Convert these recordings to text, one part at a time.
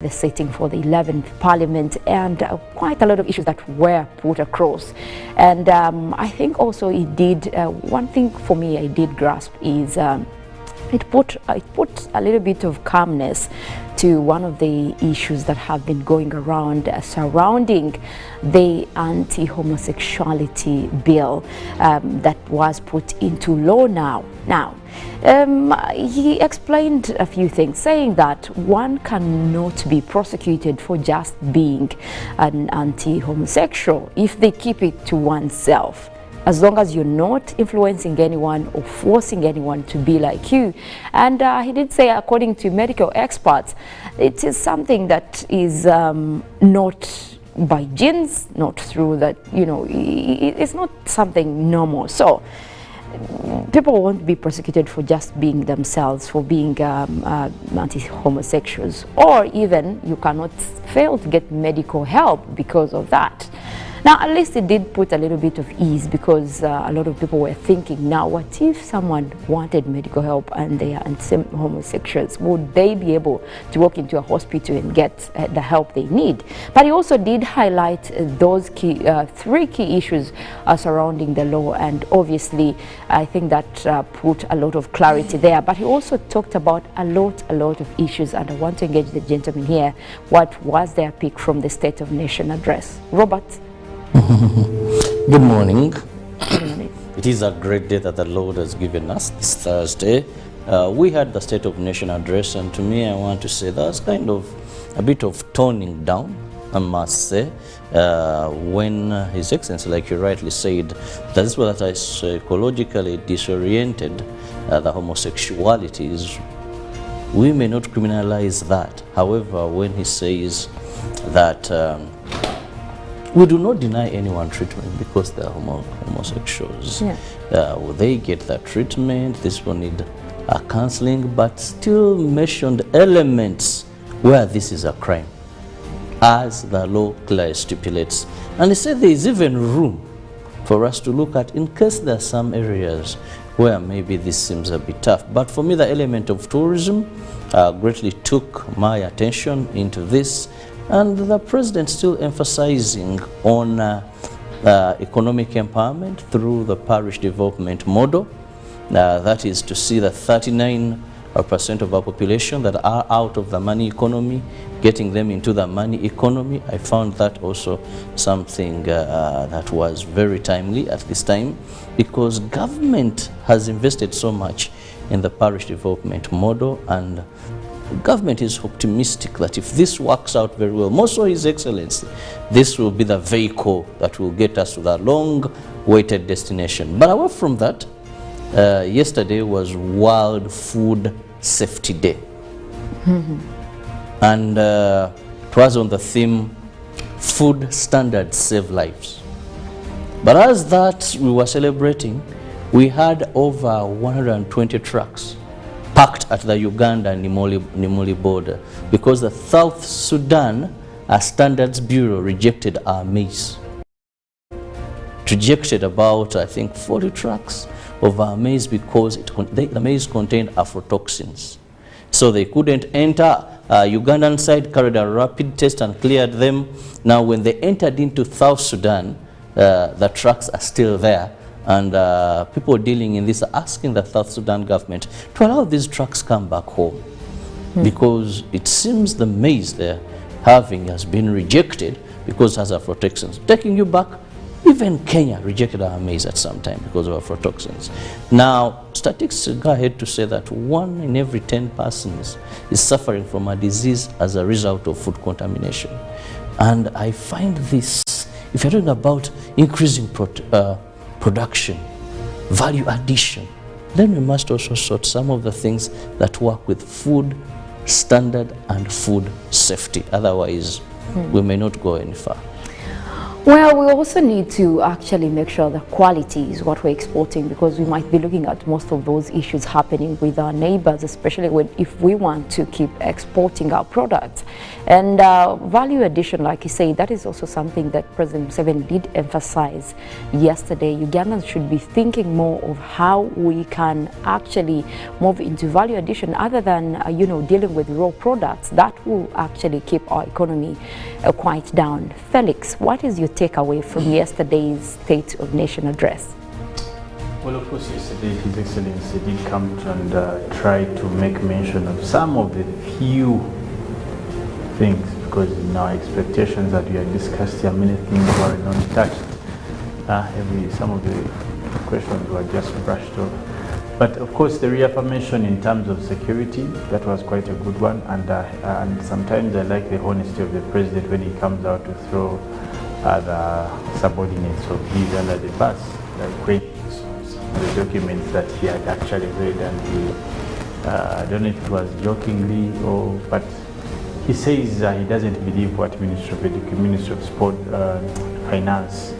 the sitting for the 11th Parliament, and quite a lot of issues that were put across. And I think also it did, one thing for me I did grasp is it put a little bit of calmness to one of the issues that have been going around surrounding the anti-homosexuality bill that was put into law now. He explained a few things, saying that one cannot be prosecuted for just being an anti-homosexual if they keep it to oneself, as long as you're not influencing anyone or forcing anyone to be like you. And he did say, according to medical experts, it is something that is not by genes, not through that, you know, it's not something normal. So people won't be prosecuted for just being themselves, for being anti-homosexuals, or even you cannot fail to get medical help because of that. Now, at least it did put a little bit of ease, because a lot of people were thinking, now, what if someone wanted medical help and they are homosexuals? Would they be able to walk into a hospital and get the help they need? But he also did highlight those three key issues surrounding the law, and obviously, I think that put a lot of clarity there. But he also talked about a lot of issues, and I want to engage the gentleman here. What was their pick from the State of Nation address? Robert? Good morning. It is a great day that the Lord has given us this Thursday. We had the State of Nation address, and to me, I want to say that's kind of a bit of toning down, I must say, when His Excellency, like you rightly said, that's what I psychologically disoriented the homosexualities. We may not criminalize that. However, when he says that we do not deny anyone treatment because they are homosexuals. Yeah. They get that treatment, this will need counseling, but still mentioned elements where this is a crime, as the law clearly stipulates. And he said there is even room for us to look at in case there are some areas where maybe this seems a bit tough. But for me, the element of tourism greatly took my attention into this. And the president still emphasizing on economic empowerment through the parish development model. That is to see that 39% of our population that are out of the money economy, getting them into the money economy. I found that also something that was very timely at this time, because government has invested so much in the parish development model, and government is optimistic that if this works out very well, most of His Excellency, this will be the vehicle that will get us to that long-awaited destination. But away from that, yesterday was World Food Safety Day. And it was on the theme, Food Standards Save Lives. But as that we were celebrating, we had over 120 trucks parked at the Uganda and Nimuli border, because the South Sudan Standards Bureau rejected our maize. Rejected about, I think, 40 trucks of our maize because the maize contained aflatoxins. So they couldn't enter. Ugandan side carried a rapid test and cleared them. Now when they entered into South Sudan, the trucks are still there. And people dealing in this are asking the South Sudan government to allow these trucks come back home, because it seems the maize they're having has been rejected because it has aflatoxins. Taking you back, even Kenya rejected our maize at some time because of aflatoxins. Now, statistics go ahead to say that 1 in every 10 persons is suffering from a disease as a result of food contamination. And I find this, if you're talking about increasing production, value addition, then we must also sort some of the things that work with food standard and food safety. Otherwise, we may not go any far. Well, we also need to actually make sure the quality is what we're exporting, because we might be looking at most of those issues happening with our neighbors, especially if we want to keep exporting our products. And value addition, like you say, that is also something that President Museveni did emphasize yesterday. Ugandans should be thinking more of how we can actually move into value addition other than, dealing with raw products. That will actually keep our economy quite down. Felix, what is your takeaway from yesterday's State of Nation address? Well, of course, yesterday His Excellency did come and try to make mention of some of the few things, because in our expectations that we had discussed here, many things were not touched. Some of the questions were just brushed off. But of course, the reaffirmation in terms of security, that was quite a good one. And sometimes I like the honesty of the president when he comes out to throw the subordinates of his under the bus, like when some of the documents that he had actually read, and he, I don't know if it was jokingly but he says he doesn't believe what Ministry of Sport, Finance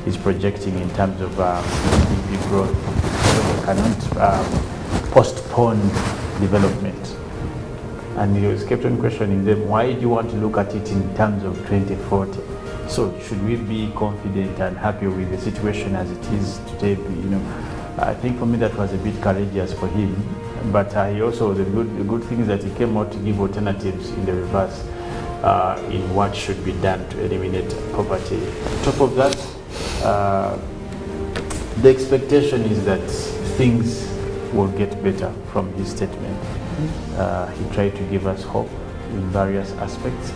is projecting in terms of GDP growth. So they cannot postpone development. And he was kept on questioning them, why do you want to look at it in terms of 2040? So should we be confident and happy with the situation as it is today? I think for me that was a bit courageous for him. But he also, the good thing is that he came out to give alternatives in the reverse in what should be done to eliminate poverty. On top of that, the expectation is that things will get better from his statement. He tried to give us hope in various aspects.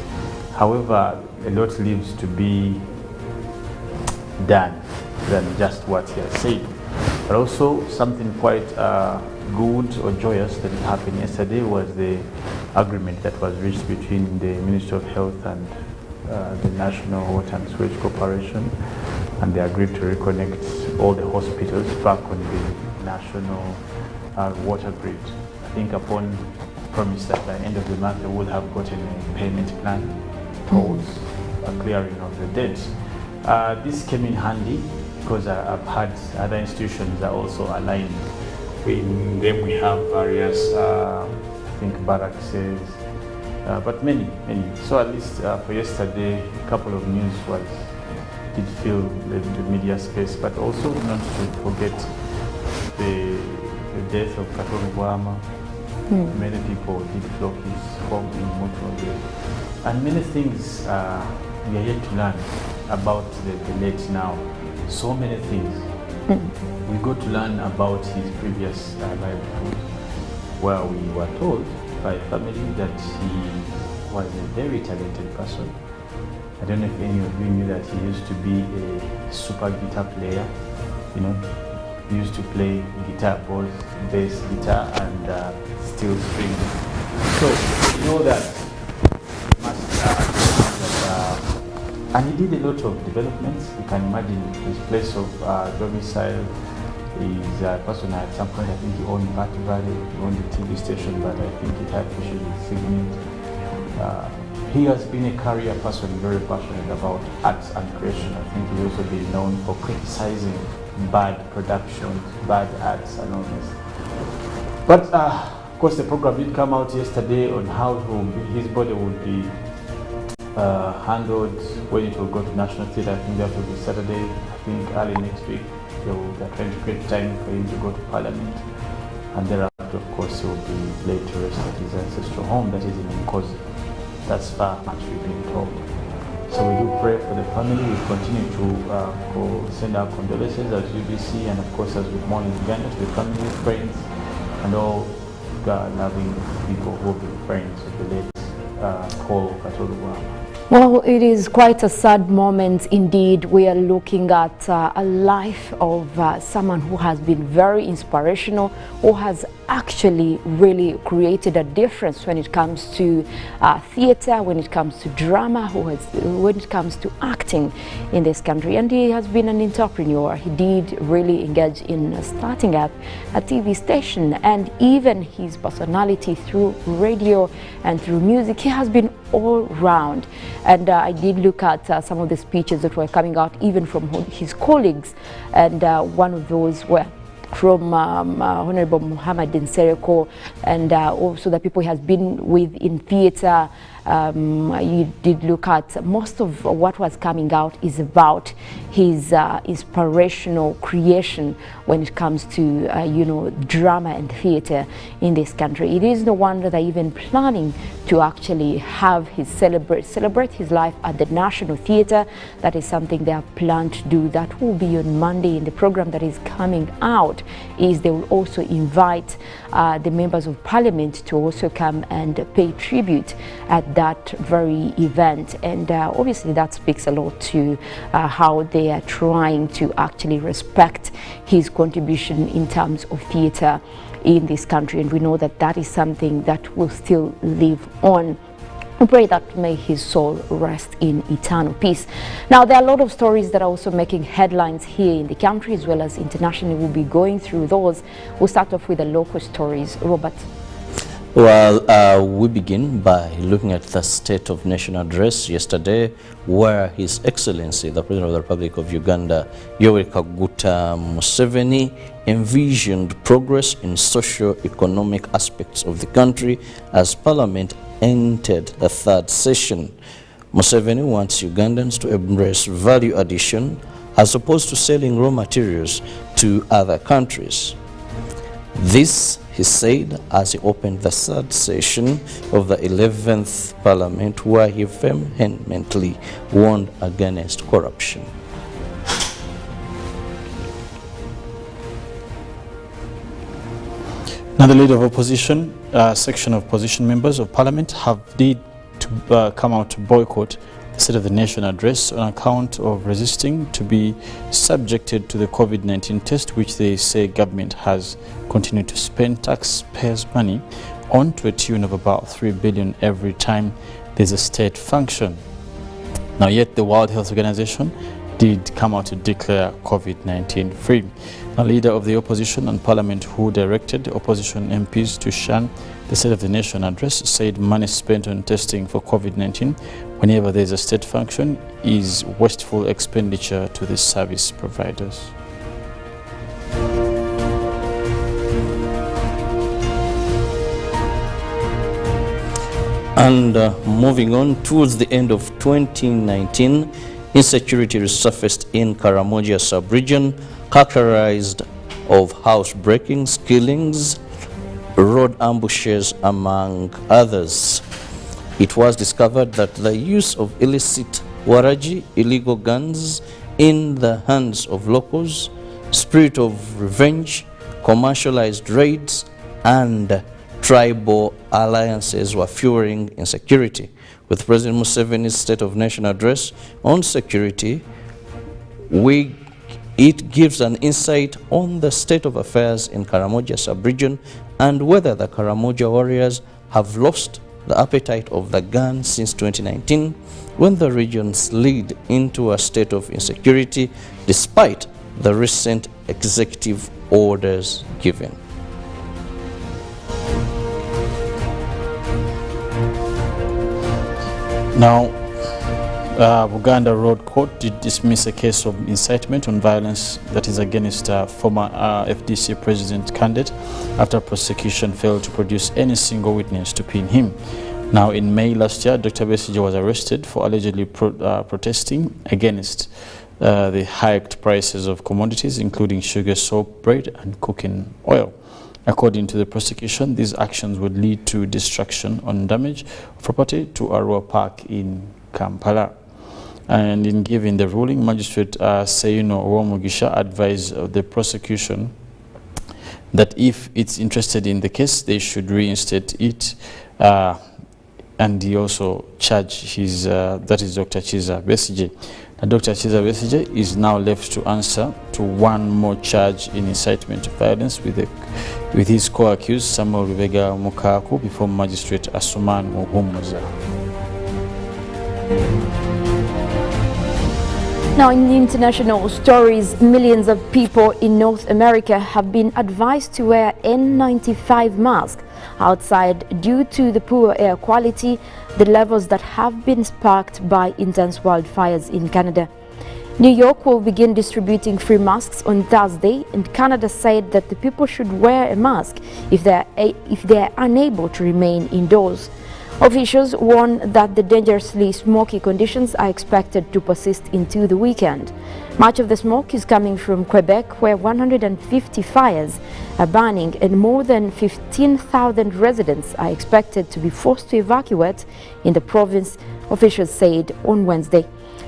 However, a lot leaves to be done than just what he has said. But also something quite good or joyous that happened yesterday was the agreement that was reached between the Ministry of Health and the National Water and Sewage Corporation, and they agreed to reconnect all the hospitals back on the national water grid. I think upon promise that by the end of the month they would have gotten a payment plan towards a clearing of the debt. This came in handy because I've had other institutions that are also aligned. In them we have various, I think barracks, but many. So at least for yesterday, a couple of news did fill the media space, but also not to forget the death of Katoro. Many people did flock his home in Motobe. And many things we are yet to learn about the late now. So many things. We got to learn about his previous livelihood, where we were told by family that he was a very talented person. I don't know if any of you knew that he used to be a super guitar player. He used to play guitar, both bass guitar and steel string. So you know that and he did a lot of developments. You can imagine his place of domicile is a person at some point, I think he owned Party Valley, he owned the TV station, but I think it had issues with Signet. He has been a career person, very passionate about arts and creation. I think he's also been known for criticizing bad productions, bad arts and all this. But of course the program did come out yesterday on how his body would be handled when it will go to National Theatre. I think that will be Saturday. I think early next week they're trying to create time for him to go to Parliament, and thereafter of course he will be laid to rest at his ancestral home that is in Nkozi. That's far much we've been told. So we do pray for the family. We continue to send our condolences as UBC, and of course as we mourn in Uganda, to the family, friends, and all God-loving people who will be friends of the late Paul Katoro. Well, it is quite a sad moment indeed. We are looking at a life of someone who has been very inspirational, who has actually really created a difference when it comes to theater, when it comes to drama, when it comes to acting in this country. And he has been an entrepreneur. He did really engage in starting up a TV station, and even his personality through radio and through music, he has been all round. And I did look at some of the speeches that were coming out even from his colleagues, and one of those were from Honorable Muhammad Nsereko, and also the people he has been with in theatre. You did look at most of what was coming out is about his inspirational creation when it comes to you know, drama and theatre in this country. It is no wonder they're even planning to actually have his celebrate his life at the National Theatre. That is something they have planned to do. That will be on Monday. In the program that is coming out is they will also invite the members of Parliament to also come and pay tribute at that very event, and obviously that speaks a lot to how they are trying to actually respect his contribution in terms of theatre in this country, and we know that that is something that will still live on. We pray that may his soul rest in eternal peace. Now, there are a lot of stories that are also making headlines here in the country as well as internationally. We'll be going through those. We'll start off with the local stories. Robert. Well, we begin by looking at the State of Nation address yesterday, where His Excellency, the President of the Republic of Uganda, Yoweri Kaguta Museveni, envisioned progress in socio-economic aspects of the country as Parliament entered the third session. Museveni wants Ugandans to embrace value addition as opposed to selling raw materials to other countries. This, he said, as he opened the third session of the 11th Parliament, where he vehemently warned against corruption. Now, the leader of opposition, section of opposition members of Parliament have need to come out to boycott the State of the Nation address on account of resisting to be subjected to the COVID-19 test, which they say government has continued to spend taxpayers' money on to a tune of about 3 billion every time there's a state function. Now, yet the World Health Organization did come out to declare COVID-19 free. A leader of the opposition and Parliament who directed the opposition MPs to shun the State of the Nation address said money spent on testing for COVID-19 whenever there is a state function is wasteful expenditure to the service providers. And moving on, towards the end of 2019, insecurity resurfaced in Karamoja sub-region, characterized of house-breakings, killings, road ambushes, among others. It was discovered that the use of illicit waraji, illegal guns, in the hands of locals, spirit of revenge, commercialized raids, and tribal alliances were fueling insecurity. With President Museveni's State of Nation address on security, it gives an insight on the state of affairs in Karamoja sub-region and whether the Karamoja warriors have lost the appetite of the gun since 2019, when the region slid into a state of insecurity despite the recent executive orders given. Now, Uganda Road Court did dismiss a case of incitement on violence that is against former FDC president candidate after prosecution failed to produce any single witness to pin him. Now, in May last year, Dr. Besigye was arrested for allegedly protesting against the hiked prices of commodities, including sugar, soap, bread, and cooking oil. According to the prosecution, these actions would lead to destruction and damage of property to Arua Park in Kampala. And in giving the ruling, Magistrate Seyino Uwomugisha advised the prosecution that if it's interested in the case, they should reinstate it. And he also charged his, that is Dr. Chiza Besigye. Now, Dr. Chiza Besigye is now left to answer to one more charge in incitement to violence with his co-accused Samuel Rubega Mukaku before Magistrate Asuman Muhumuza. Now, in the international stories, millions of people in North America have been advised to wear N95 masks outside due to the poor air quality, the levels that have been sparked by intense wildfires in Canada. New York will begin distributing free masks on Thursday, and Canada said that the people should wear a mask if they are unable to remain indoors. Officials warn that the dangerously smoky conditions are expected to persist into the weekend. Much of the smoke is coming from Quebec, where 150 fires are burning and more than 15,000 residents are expected to be forced to evacuate in the province, officials said on Wednesday.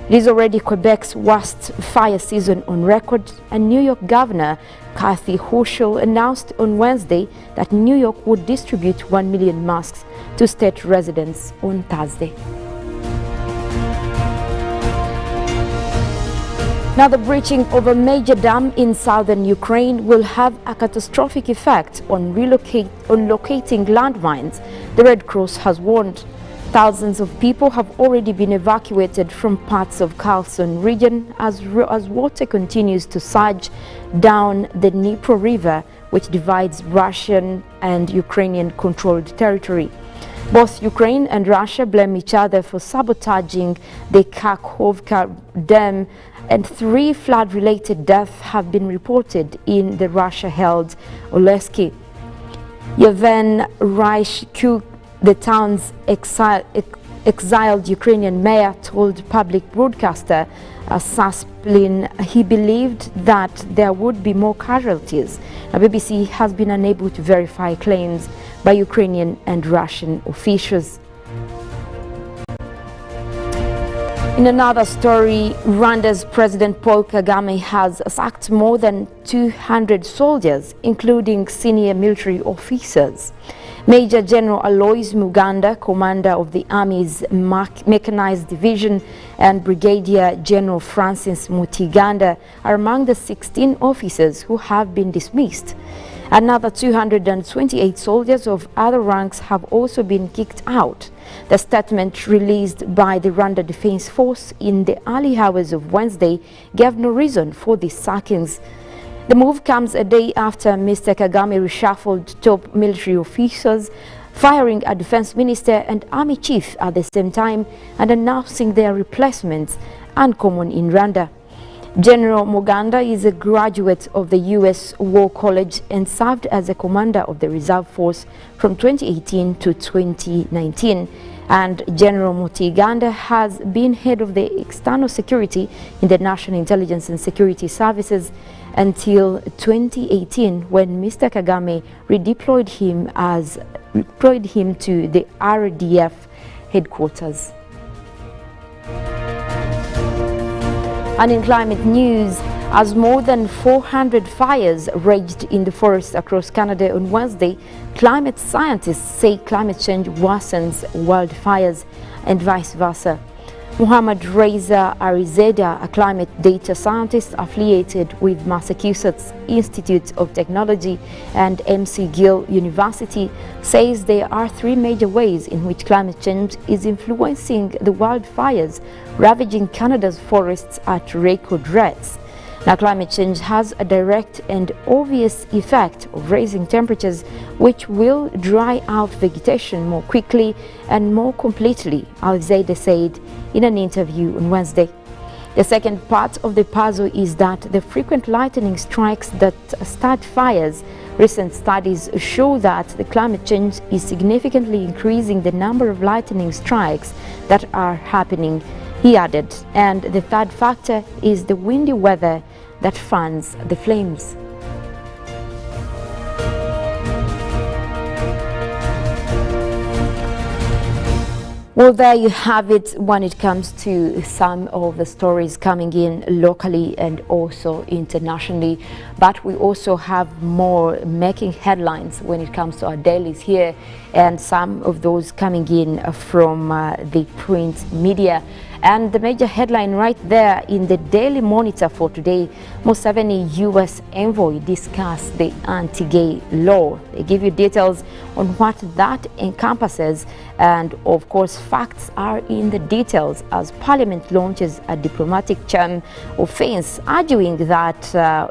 It is already Quebec's worst fire season on record, and New York Governor Kathy Hochul announced on Wednesday that New York would distribute 1 million masks to state residents on Thursday. Now, the breaching of a major dam in southern Ukraine will have a catastrophic effect on locating landmines, the Red Cross has warned. Thousands of people have already been evacuated from parts of Kherson region as water continues to surge down the Dnipro River, which divides Russian and Ukrainian-controlled territory. Both Ukraine and Russia blame each other for sabotaging the Kakhovka Dam, and 3 flood-related deaths have been reported in the Russia-held Oleski. Yevhen Ryshkyuk, the town's exiled Ukrainian mayor, told public broadcaster Sasplin he believed that there would be more casualties. Now, BBC has been unable to verify claims by Ukrainian and Russian officials. In another story, Rwanda's President Paul Kagame has sacked more than 200 soldiers, including senior military officers. Major General Alois Muganda, commander of the Army's Mechanized Division, and Brigadier General Francis Mutiganda are among the 16 officers who have been dismissed. Another 228 soldiers of other ranks have also been kicked out. The statement released by the Rwanda Defense Force in the early hours of Wednesday gave no reason for these sackings. The move comes a day after Mr. Kagame reshuffled top military officers, firing a defense minister and army chief at the same time and announcing their replacements, uncommon in Rwanda. General Muganda is a graduate of the U.S. War College and served as a commander of the Reserve Force from 2018 to 2019. And General Mutiganda has been head of the external security in the National Intelligence and Security Services until 2018, when Mr. Kagame redeployed him to the RDF headquarters. And in climate news, as more than 400 fires raged in the forests across Canada on Wednesday, climate scientists say climate change worsens wildfires and vice versa. Muhammad Reza Arizeda, a climate data scientist affiliated with Massachusetts Institute of Technology and McGill University, says there are 3 major ways in which climate change is influencing the wildfires ravaging Canada's forests at record rates. Now, climate change has a direct and obvious effect of raising temperatures, which will dry out vegetation more quickly and more completely, Al-Zayda said in an interview on Wednesday. The second part of the puzzle is that the frequent lightning strikes that start fires. Recent studies show that the climate change is significantly increasing the number of lightning strikes that are happening, he added. And the third factor is the windy weather that fans the flames. Well, there you have it when it comes to some of the stories coming in locally and also internationally. But we also have more making headlines when it comes to our dailies here, and some of those coming in from the print media. And the major headline right there in the Daily Monitor for today, Museveni U.S. envoy discussed the anti-gay law. They give you details on what that encompasses, and of course facts are in the details as Parliament launches a diplomatic term offense, arguing that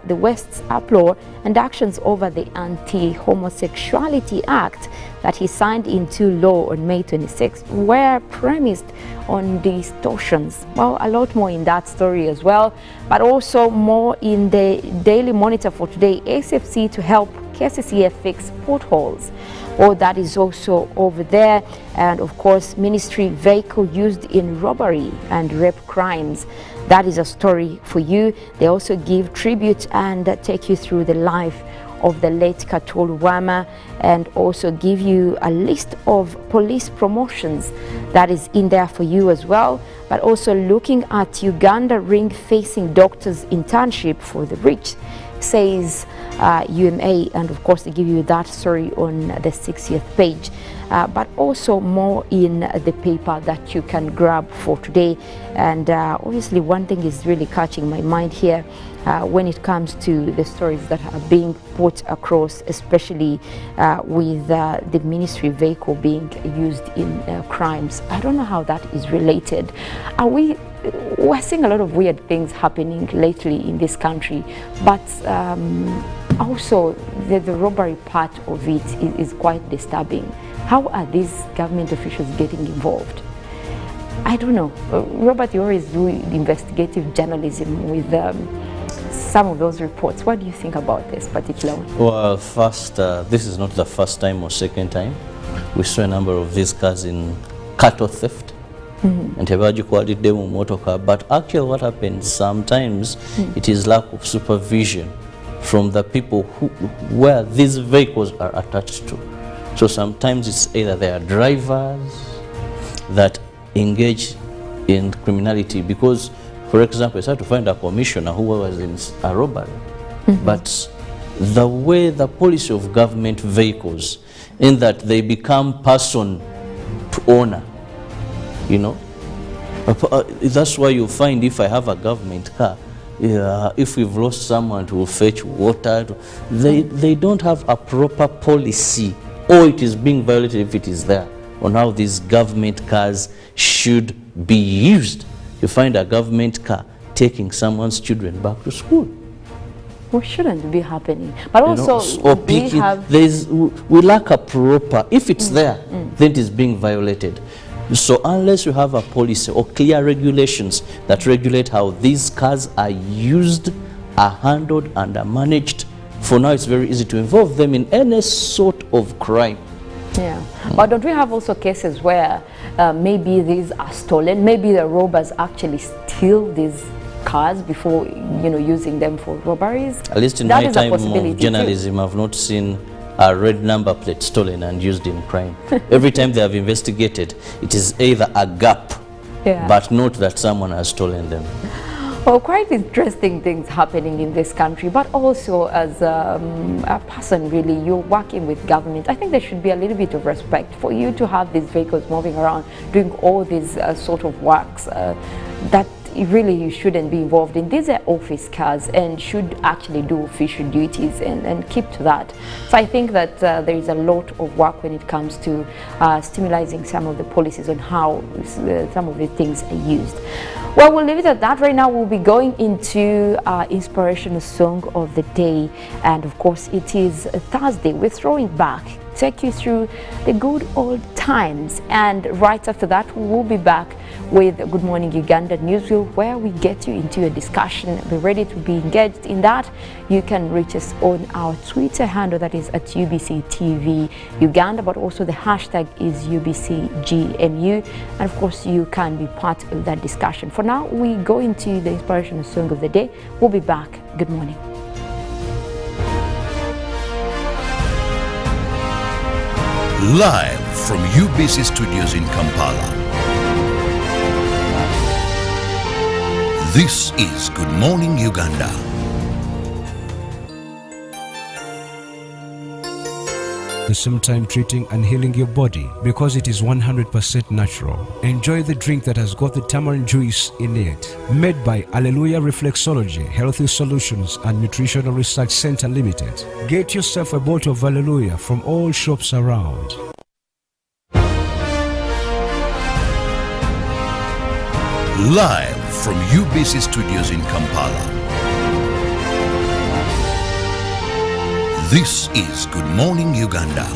the West's uproar and actions over the Anti-Homosexuality Act that he signed into law on May 26th were premised on distortions. Well, a lot more in that story as well, but also more in the Daily Monitor for today. SFC to help KCCA fix potholes. Well, that is also over there. And of course, ministry vehicle used in robbery and rape crimes. That is a story for you. They also give tribute and take you through the life of the late Katolu Wama, and also give you a list of police promotions that is in there for you as well. But also looking at Uganda ring-facing doctors internship for the rich, says UMA, and of course they give you that story on the 60th page. But also more in the paper that you can grab for today. And obviously one thing is really catching my mind here when it comes to the stories that are being put across, especially with the ministry vehicle being used in crimes. I don't know how that is related. We're seeing a lot of weird things happening lately in this country, but also the robbery part of it is quite disturbing. How are these government officials getting involved? I don't know. Robert, you always do investigative journalism with some of those reports. What do you think about this particular one? Well, first, this is not the first time or second time. We saw a number of these cars in cattle theft. And but actually what happens sometimes, it is lack of supervision from the people where these vehicles are attached to. So sometimes it's either they are drivers that engage in criminality, because, for example, it's hard to find a commissioner who was in a robbery. But the way the policy of government vehicles, in that they become person to owner, you know, that's why you find if I have a government car, if we've lost someone to fetch water, they don't have a proper policy, or it is being violated if it is there, on how these government cars should be used. You find a government car taking someone's children back to school. What shouldn't be happening? But also, or picking, we lack a proper, if it's there, then it is being violated. So unless you have a policy or clear regulations that regulate how these cars are used, are handled and are managed, for now it's very easy to involve them in any sort of crime. Yeah, but don't we have also cases where maybe these are stolen, maybe the robbers actually steal these cars before, you know, using them for robberies? At least in my time of journalism, I've not seen a red number plate stolen and used in crime. Every time they have investigated, it is either a gap, but not that someone has stolen them. Well, quite interesting things happening in this country, but also as a person, really, you're working with government. I think there should be a little bit of respect for you to have these vehicles moving around, doing all these sort of works that really you shouldn't be involved in. These are office cars and should actually do official duties and keep to that. So I think that there is a lot of work when it comes to stimulating some of the policies on how some of the things are used. Well, we'll leave it at that. Right now we'll be going into our inspirational song of the day, and of course it is Thursday. We're throwing back, take you through the good old times, and right after that we'll be back with Good Morning Uganda Newsreel, where we get you into a discussion. Be ready to be engaged in that. You can reach us on our Twitter handle, that is at UBC TV Uganda, but also the hashtag is UBCGNU, and of course you can be part of that discussion. For now, we go into the inspirational song of the day. We'll be back. Good morning. Live from UBC Studios in Kampala. This is Good Morning Uganda. Sometime treating and healing your body because it is 100% natural. Enjoy the drink that has got the tamarind juice in it. Made by Alleluia Reflexology, Healthy Solutions and Nutritional Research Center Limited. Get yourself a bottle of Alleluia from all shops around. Live from UBC Studios in Kampala. This is Good Morning Uganda.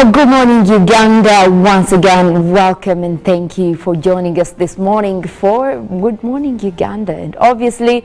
Well, good morning, Uganda. Once again, welcome and thank you for joining us this morning for Good Morning Uganda. And obviously,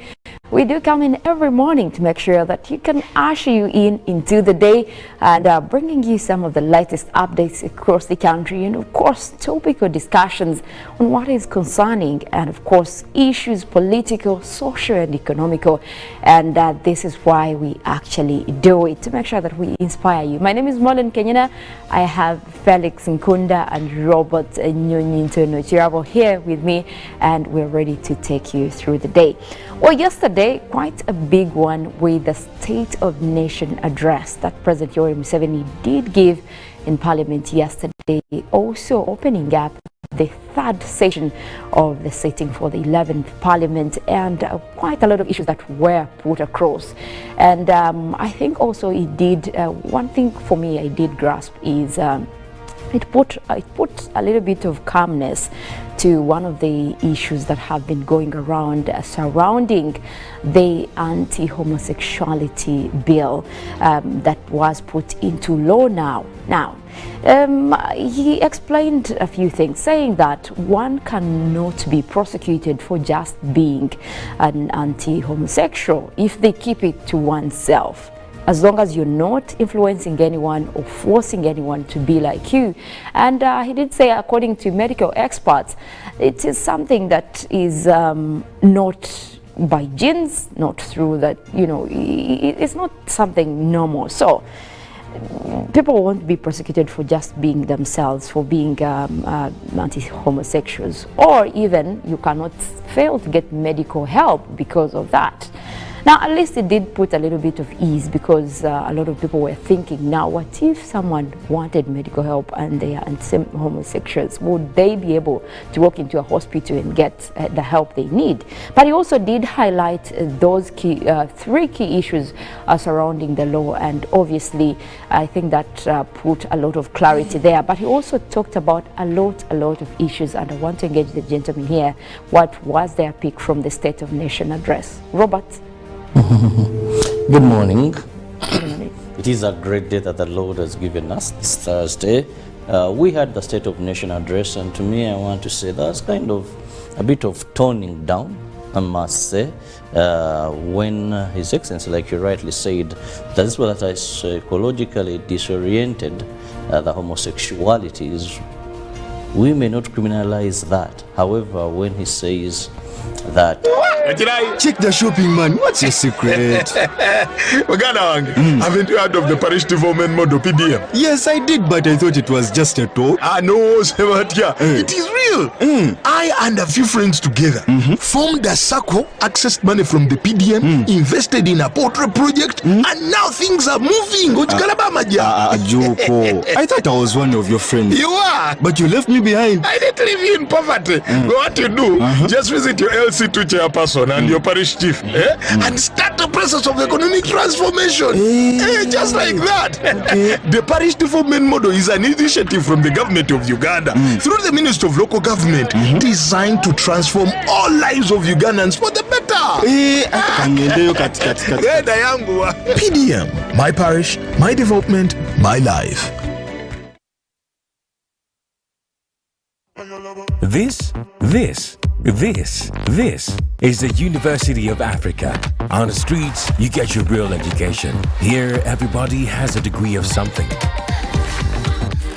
we do come in every morning to make sure that you can usher you into the day and bringing you some of the latest updates across the country and, of course, topical discussions on what is concerning and, of course, issues political, social and economical. And this is why we actually do it, to make sure that we inspire you. My name is Mollen, Kenyena. I have Felix Nkunda and Robert Nyonyintono Kirabo here with me, and we're ready to take you through the day. Well, yesterday, quite a big one with the State of Nation address that President Yoweri Museveni did give in Parliament yesterday, also opening up the third session of the sitting for the 11th Parliament, and quite a lot of issues that were put across. And I think also it did, one thing for me I did grasp is it put a little bit of calmness to one of the issues that have been going around surrounding the anti-homosexuality bill that was put into law now. He explained a few things, saying that one cannot be prosecuted for just being an anti-homosexual if they keep it to oneself, as long as you're not influencing anyone or forcing anyone to be like you. And he did say, according to medical experts, it is something that is not by genes, not through that, it's not something normal. So people won't be prosecuted for just being themselves, for being anti-homosexuals, or even you cannot fail to get medical help because of that. Now, at least it did put a little bit of ease, because a lot of people were thinking, now, what if someone wanted medical help and they are homosexuals? Would they be able to walk into a hospital and get the help they need? But he also did highlight those three key issues surrounding the law, and obviously, I think that put a lot of clarity there. But he also talked about a lot of issues, and I want to engage the gentleman here. What was their pick from the State of Nation address? Robert? Good morning. It is a great day that the Lord has given us this Thursday. We had the State of Nation address, and to me, I want to say that's kind of a bit of toning down, I must say, when His Excellency, like you rightly said, that's what I psychologically disoriented the homosexualities. We may not criminalize that. However, when he says that check the shopping, man. What's your secret? Haven't you heard of the parish development model PDM? Yes, I did, but I thought it was just a talk. No, Sebatia. It is real. I and a few friends together formed a circle, accessed money from the PDM, invested in a portrait project, and now things are moving. Joko, I thought I was one of your friends. You are. But you left me behind. I didn't leave you in poverty. What you do, just visit your LC2 chairperson and your parish chief and start the process of economic transformation. Just like that. The parish development model is an initiative from the government of Uganda through the Ministry of Local Government, designed to transform all lives of Ugandans for the better. PDM, my parish, my development, my life. This is the University of Africa. On the streets, you get your real education. Here, everybody has a degree of something.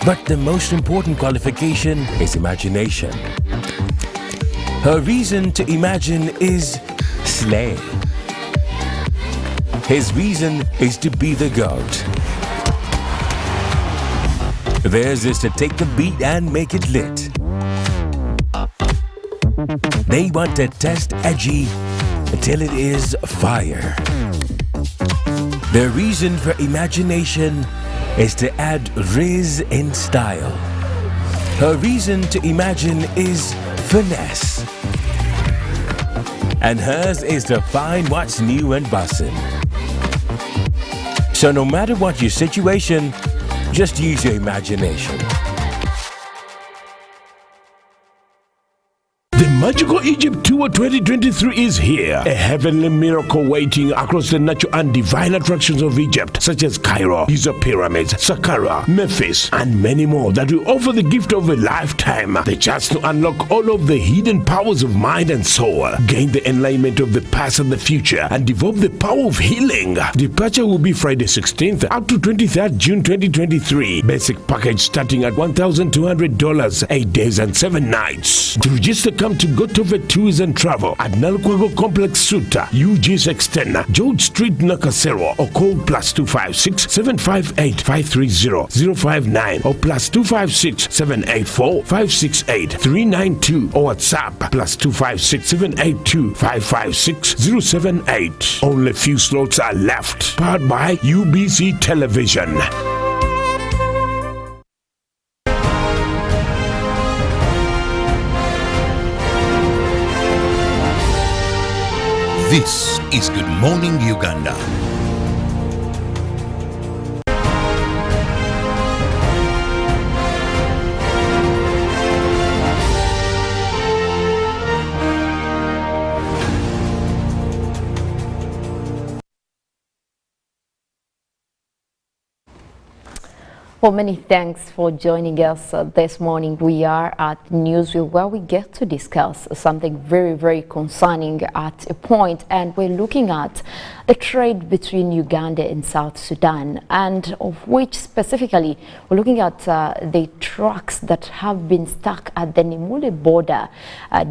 But the most important qualification is imagination. Her reason to imagine is slay. His reason is to be the goat. Theirs is to take the beat and make it lit. They want to test edgy until it is fire. Their reason for imagination is to add riz in style. Her reason to imagine is finesse. And hers is to find what's new and bussin'. So no matter what your situation, just use your imagination. The Magical Egypt Tour 2023 is here. A heavenly miracle waiting across the natural and divine attractions of Egypt, such as Cairo, Giza Pyramids, Saqqara, Memphis, and many more that will offer the gift of a lifetime. The chance to unlock all of the hidden powers of mind and soul, gain the enlightenment of the past and the future, and develop the power of healing. Departure will be Friday 16th up to 23rd June 2023. Basic package starting at $1,200, 8 days and 7 nights. To register, come to Gotove Tours and Travel at Nalkwago Complex Suta, UG's Extender, George Street, Nakasero, or call +256 758 530 059 or +256 784 568 392 or WhatsApp +256 782 556 078. Only few slots are left. Powered by UBC Television. This is Good Morning Uganda. Well, many thanks for joining us this morning. We are at Newsview, where we get to discuss something very, very concerning at a point, and we're looking at the trade between Uganda and South Sudan, and of which specifically we're looking at the trucks that have been stuck at the Nimule border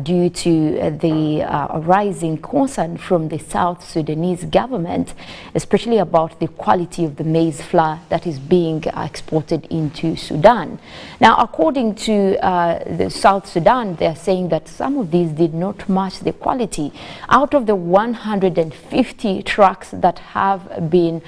due to the rising concern from the South Sudanese government, especially about the quality of the maize flour that is being exported into Sudan. Now, according to the South Sudan, they're saying that some of these did not match the quality. Out of the 150 trucks that have been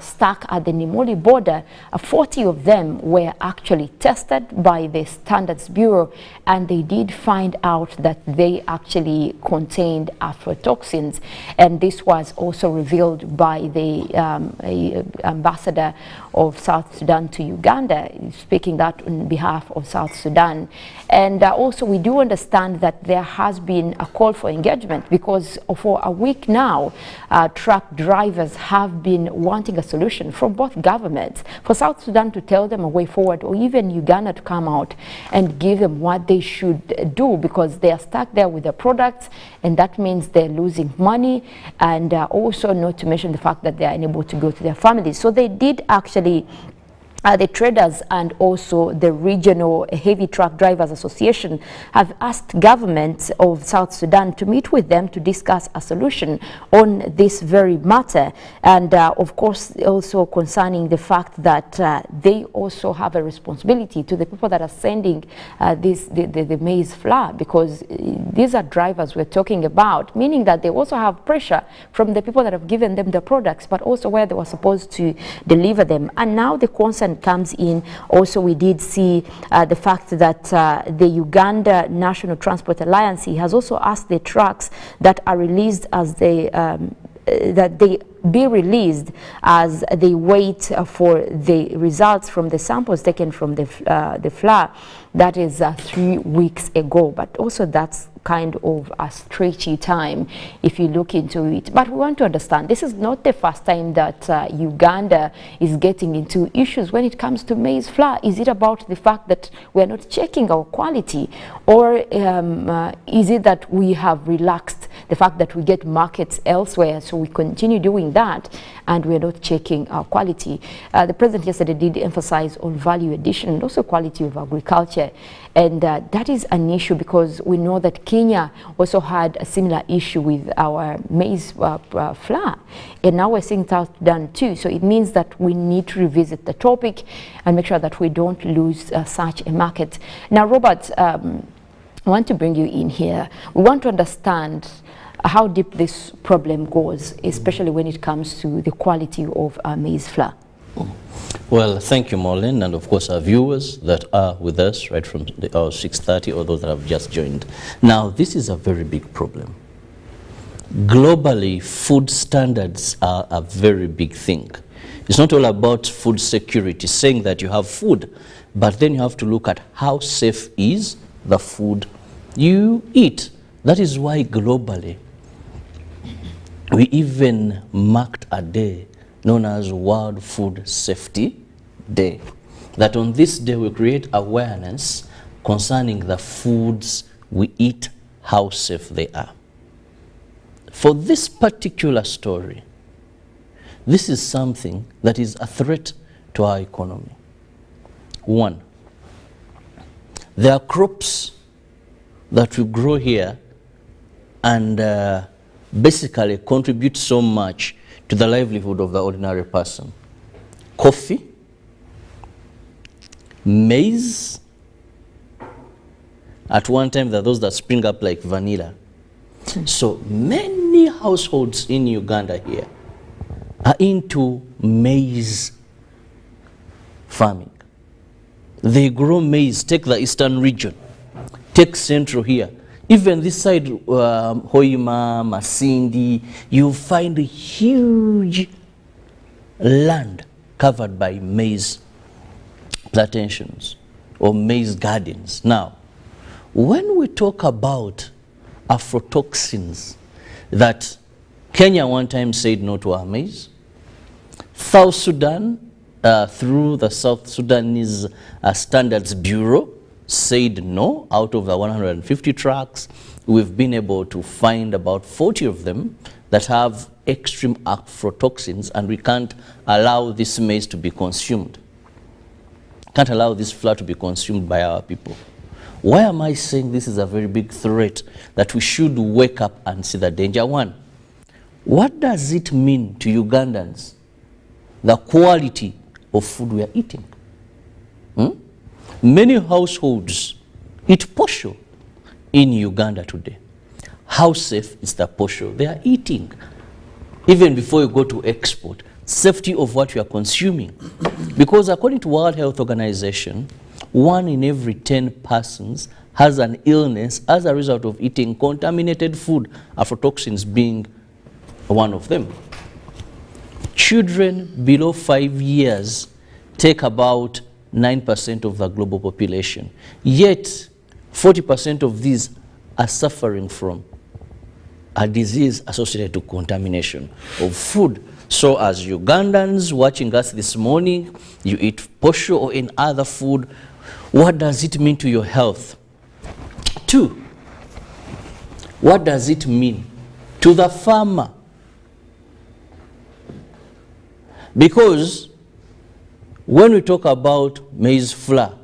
stuck at the Nimule border, 40 of them were actually tested by the Standards Bureau, and they did find out that they actually contained aflatoxins, and this was also revealed by the ambassador of South Sudan to Uganda, speaking that on behalf of South Sudan. And also we do understand that there has been a call for engagement, because for a week now truck drivers have been wanting a solution from both governments, for South Sudan to tell them a way forward, or even Uganda to come out and give them what they should do, because they are stuck there with their products, and that means they're losing money, and also not to mention the fact that they are unable to go to their families. So they did actually the traders and also the Regional Heavy Truck Drivers Association have asked government of South Sudan to meet with them to discuss a solution on this very matter, and of course also concerning the fact that they also have a responsibility to the people that are sending the maize flour, because these are drivers we're talking about, meaning that they also have pressure from the people that have given them the products, but also where they were supposed to deliver them. And now the concern comes in. Also, we did see the fact that the Uganda National Transport Alliance has also asked the trucks that are released as that they be released as they wait for the results from the samples taken from the flour. That is 3 weeks ago, but also that's kind of a stretchy time if you look into it. But we want to understand, this is not the first time that Uganda is getting into issues when it comes to maize flour. Is it about the fact that we're not checking our quality, or is it that we have relaxed the fact that we get markets elsewhere, so we continue doing that and we're not checking our quality? The president yesterday did emphasize on value addition and also quality of agriculture, and that is an issue, because we know that Kenya also had a similar issue with our maize flour, and now we're seeing South Sudan too. So it means that we need to revisit the topic and make sure that we don't lose such a market. Now, Robert, I want to bring you in here. We want to understand how deep this problem goes, especially when it comes to the quality of maize flour. Well, thank you, Mollen, and of course our viewers that are with us right from our 6:30, or those that have just joined. Now, this is a very big problem. Globally, food standards are a very big thing. It's not all about food security, saying that you have food, but then you have to look at how safe is the food you eat. That is why globally we even marked a day known as World Food Safety Day. That on this day we create awareness concerning the foods we eat, how safe they are. For this particular story, this is something that is a threat to our economy. One, there are crops that we grow here and basically contribute so much to the livelihood of the ordinary person. Coffee, maize. At one time, there are those that spring up like vanilla. So many households in Uganda here are into maize farming. They grow maize. Take the eastern region, take central here. Even this side, Hoima, Masindi, you find a huge land covered by maize plantations or maize gardens. Now, when we talk about aflatoxins that Kenya one time said no to our maize, South Sudan, through the South Sudanese Standards Bureau, said no. Out of the 150 trucks, we've been able to find about 40 of them that have extreme aflatoxins, and we can't allow this maize to be consumed. Can't allow this flour to be consumed by our people. Why am I saying this is a very big threat that we should wake up and see the danger? One, what does it mean to Ugandans, the quality of food we are eating? Many households eat posho in Uganda today. How safe is the posho they are eating? Even before you go to export, safety of what you are consuming. Because according to World Health Organization, 1 in every 10 persons has an illness as a result of eating contaminated food, aflatoxins being one of them. Children below 5 years take about 9% of the global population. Yet, 40% of these are suffering from a disease associated to contamination of food. So as Ugandans watching us this morning, you eat posho or any other food, what does it mean to your health? 2, what does it mean to the farmer? Because when we talk about maize flour,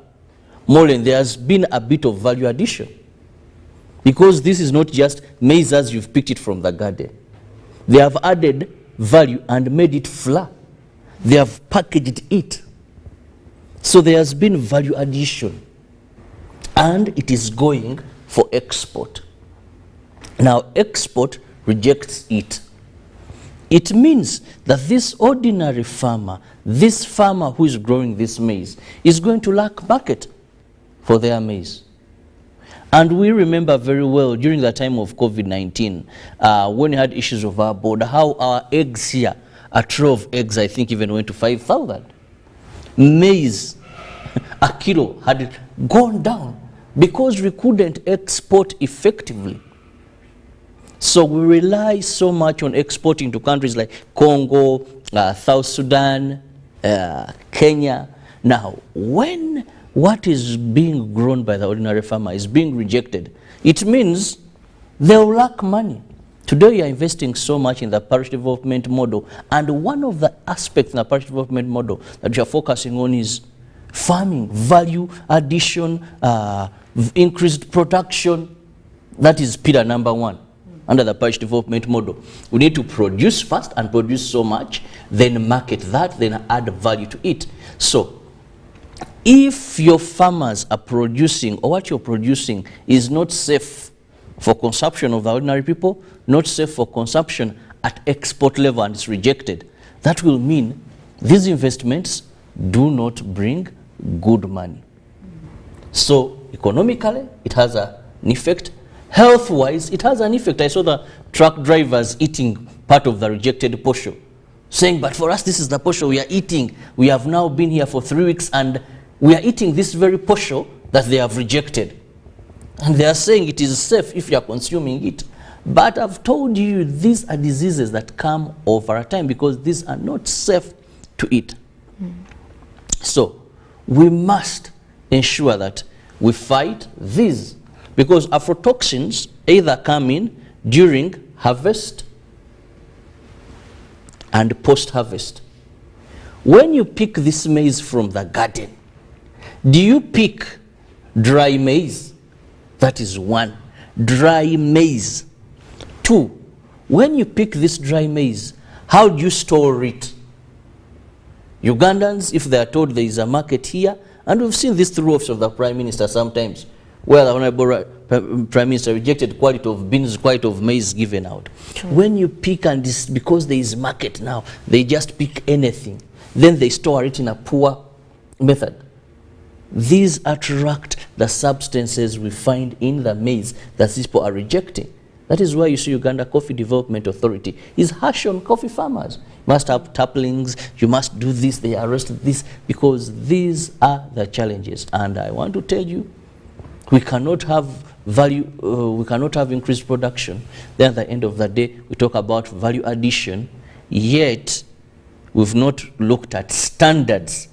Mollen, there has been a bit of value addition. Because this is not just maize as you've picked it from the garden. They have added value and made it flour. They have packaged it. So there has been value addition. And it is going for export. Now, export rejects it. It means that this ordinary farmer, this farmer who is growing this maize, is going to lack market for their maize. And we remember very well during the time of COVID-19, when we had issues of our border, how our eggs here, a tray of eggs, I think even went to 5,000. Maize, a kilo, had gone down because we couldn't export effectively. So we rely so much on exporting to countries like Congo, South Sudan, Kenya. Now, when what is being grown by the ordinary farmer is being rejected, it means they'll lack money. Today, you are investing so much in the parish development model, and one of the aspects in the parish development model that you are focusing on is farming, value addition, increased production. That is pillar number 1. Under the parish development model, we need to produce first and produce so much, then market that, then add value to it. So, if your farmers are producing, or what you're producing is not safe for consumption of the ordinary people, not safe for consumption at export level, and it's rejected, that will mean these investments do not bring good money. So, economically, it has an effect. Health-wise, it has an effect. I saw the truck drivers eating part of the rejected posho, saying, but for us, this is the posho we are eating. We have now been here for 3 weeks, and we are eating this very posho that they have rejected. And they are saying it is safe if you are consuming it. But I've told you these are diseases that come over time because these are not safe to eat. So we must ensure that we fight these, because aflatoxins either come in during harvest and post-harvest. When you pick this maize from the garden, do you pick dry maize? That is one. Dry maize. Two, when you pick this dry maize, how do you store it? Ugandans, if they are told there is a market here, and we've seen this through office of the Prime Minister sometimes, where the Honorable Prime Minister rejected quality of beans, quality of maize given out. When you pick, and this, because there is market now, they just pick anything. Then they store it in a poor method. These attract the substances we find in the maize that people are rejecting. That is why you see Uganda Coffee Development Authority is harsh on coffee farmers. You must have taplings, you must do this, they arrested this, because these are the challenges. And I want to tell you, we cannot have value, we cannot have increased production. Then at the end of the day, we talk about value addition, yet we've not looked at standards.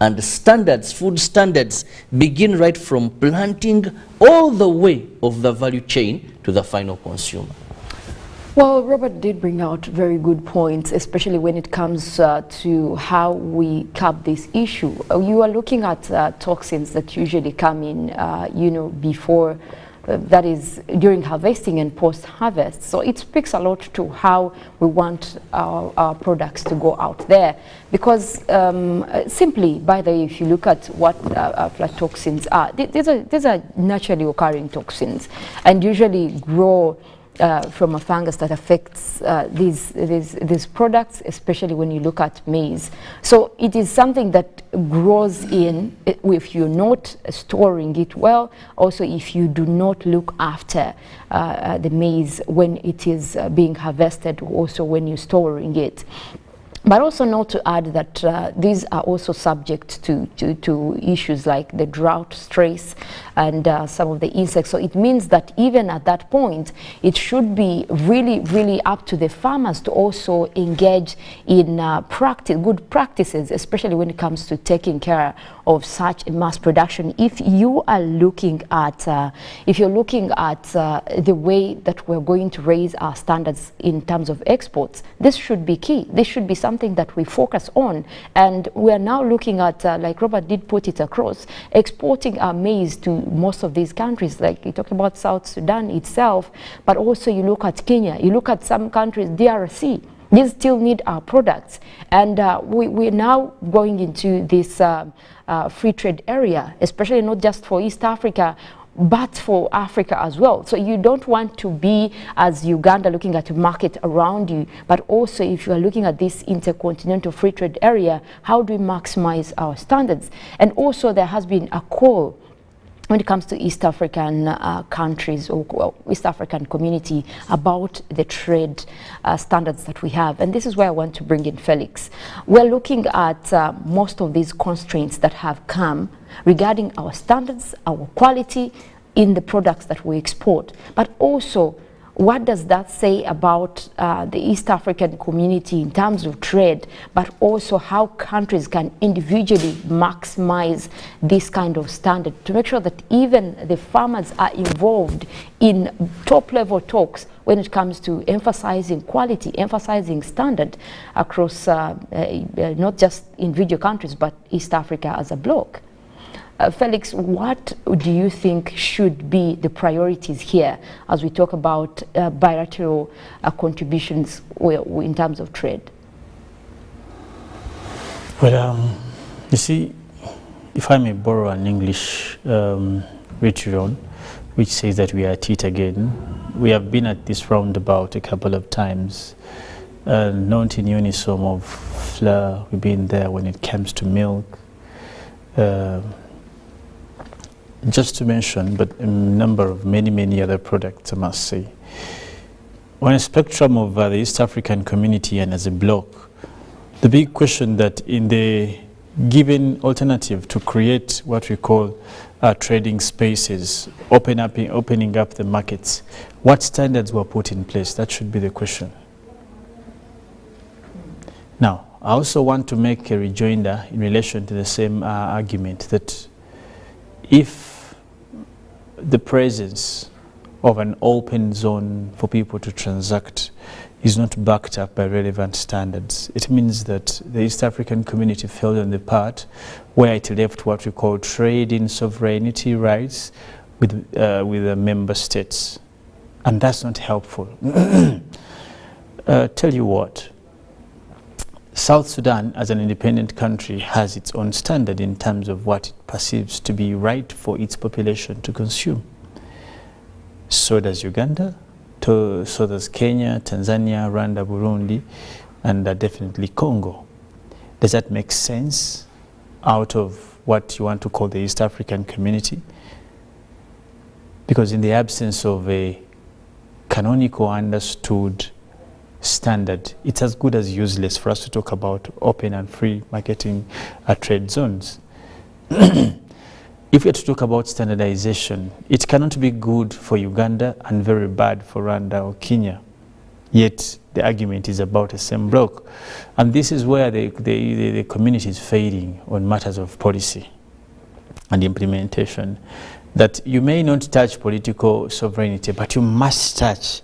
And standards, food standards, begin right from planting all the way of the value chain to the final consumer. Well, Robert did bring out very good points, especially when it comes to how we curb this issue. You are looking at toxins that usually come in, you know, before, that is during harvesting and post-harvest. So it speaks a lot to how we want our products to go out there. Because simply, by the way, if you look at what aflatoxins are, these are naturally occurring toxins and usually grow from a fungus that affects these products, especially when you look at maize. So it is something that grows in if you're not storing it well, also if you do not look after the maize when it is being harvested, also when you're storing it. But also not to add that these are also subject to issues like the drought stress and some of the insects. So it means that even at that point, it should be really up to the farmers to also engage in good practices, especially when it comes to taking care of such mass production. If you are looking at, the way that we're going to raise our standards in terms of exports, this should be key. This should be something that we focus on. And we are now looking at, like Robert did put it across, exporting our maize to most of these countries. Like you talked about South Sudan itself, but also you look at Kenya, you look at some countries, DRC. These still need our products. And we're now going into this free trade area, especially not just for East Africa, but for Africa as well. So you don't want to be, as Uganda, looking at a market around you, but also if you are looking at this intercontinental free trade area, how do we maximize our standards? And also there has been a call when it comes to East African countries or East African community about the trade standards that we have. And this is where I want to bring in Felix. We're looking at most of these constraints that have come regarding our standards, our quality in the products that we export. But also, what does that say about the East African community in terms of trade, but also how countries can individually maximize this kind of standard to make sure that even the farmers are involved in top-level talks when it comes to emphasizing quality, emphasizing standard across not just individual countries, but East Africa as a bloc. Felix, what do you think should be the priorities here as we talk about bilateral contributions in terms of trade? Well, you see, if I may borrow an English ritual, which says that we are at it again, we have been at this roundabout a couple of times, not in unison of flour, we've been there when it comes to milk, just to mention, but a number of many other products, I must say. On a spectrum of the East African community and as a bloc, the big question that in the given alternative to create what we call trading spaces, opening up the markets, what standards were put in place? That should be the question. Now, I also want to make a rejoinder in relation to the same argument that if the presence of an open zone for people to transact is not backed up by relevant standards, it means that the East African community failed on the part where it left what we call trading sovereignty rights with the member states. And that's not helpful. Tell you what, South Sudan as an independent country has its own standard in terms of what it perceives to be right for its population to consume. So does Uganda, so does Kenya, Tanzania, Rwanda, Burundi, and definitely Congo. Does that make sense out of what you want to call the East African community? Because in the absence of a canonical understood standard, it's as good as useless for us to talk about open and free marketing trade zones. If we are to talk about standardization, it cannot be good for Uganda and very bad for Rwanda or Kenya. Yet the argument is about the same block. And this is where the community is failing on matters of policy and implementation. That you may not touch political sovereignty, but you must touch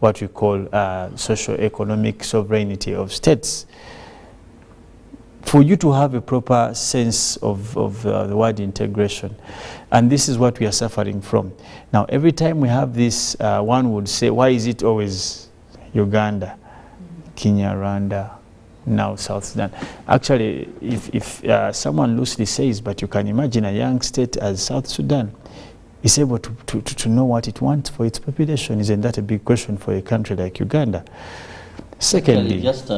what we call socio-economic sovereignty of states. For you to have a proper sense of the word integration. And this is what we are suffering from. Now, every time we have this, one would say, why is it always Uganda, Kenya, Rwanda, now South Sudan? Actually, if someone loosely says, but you can imagine a young state as South Sudan is able to know what it wants for its population. Isn't that a big question for a country like Uganda? Secondly, just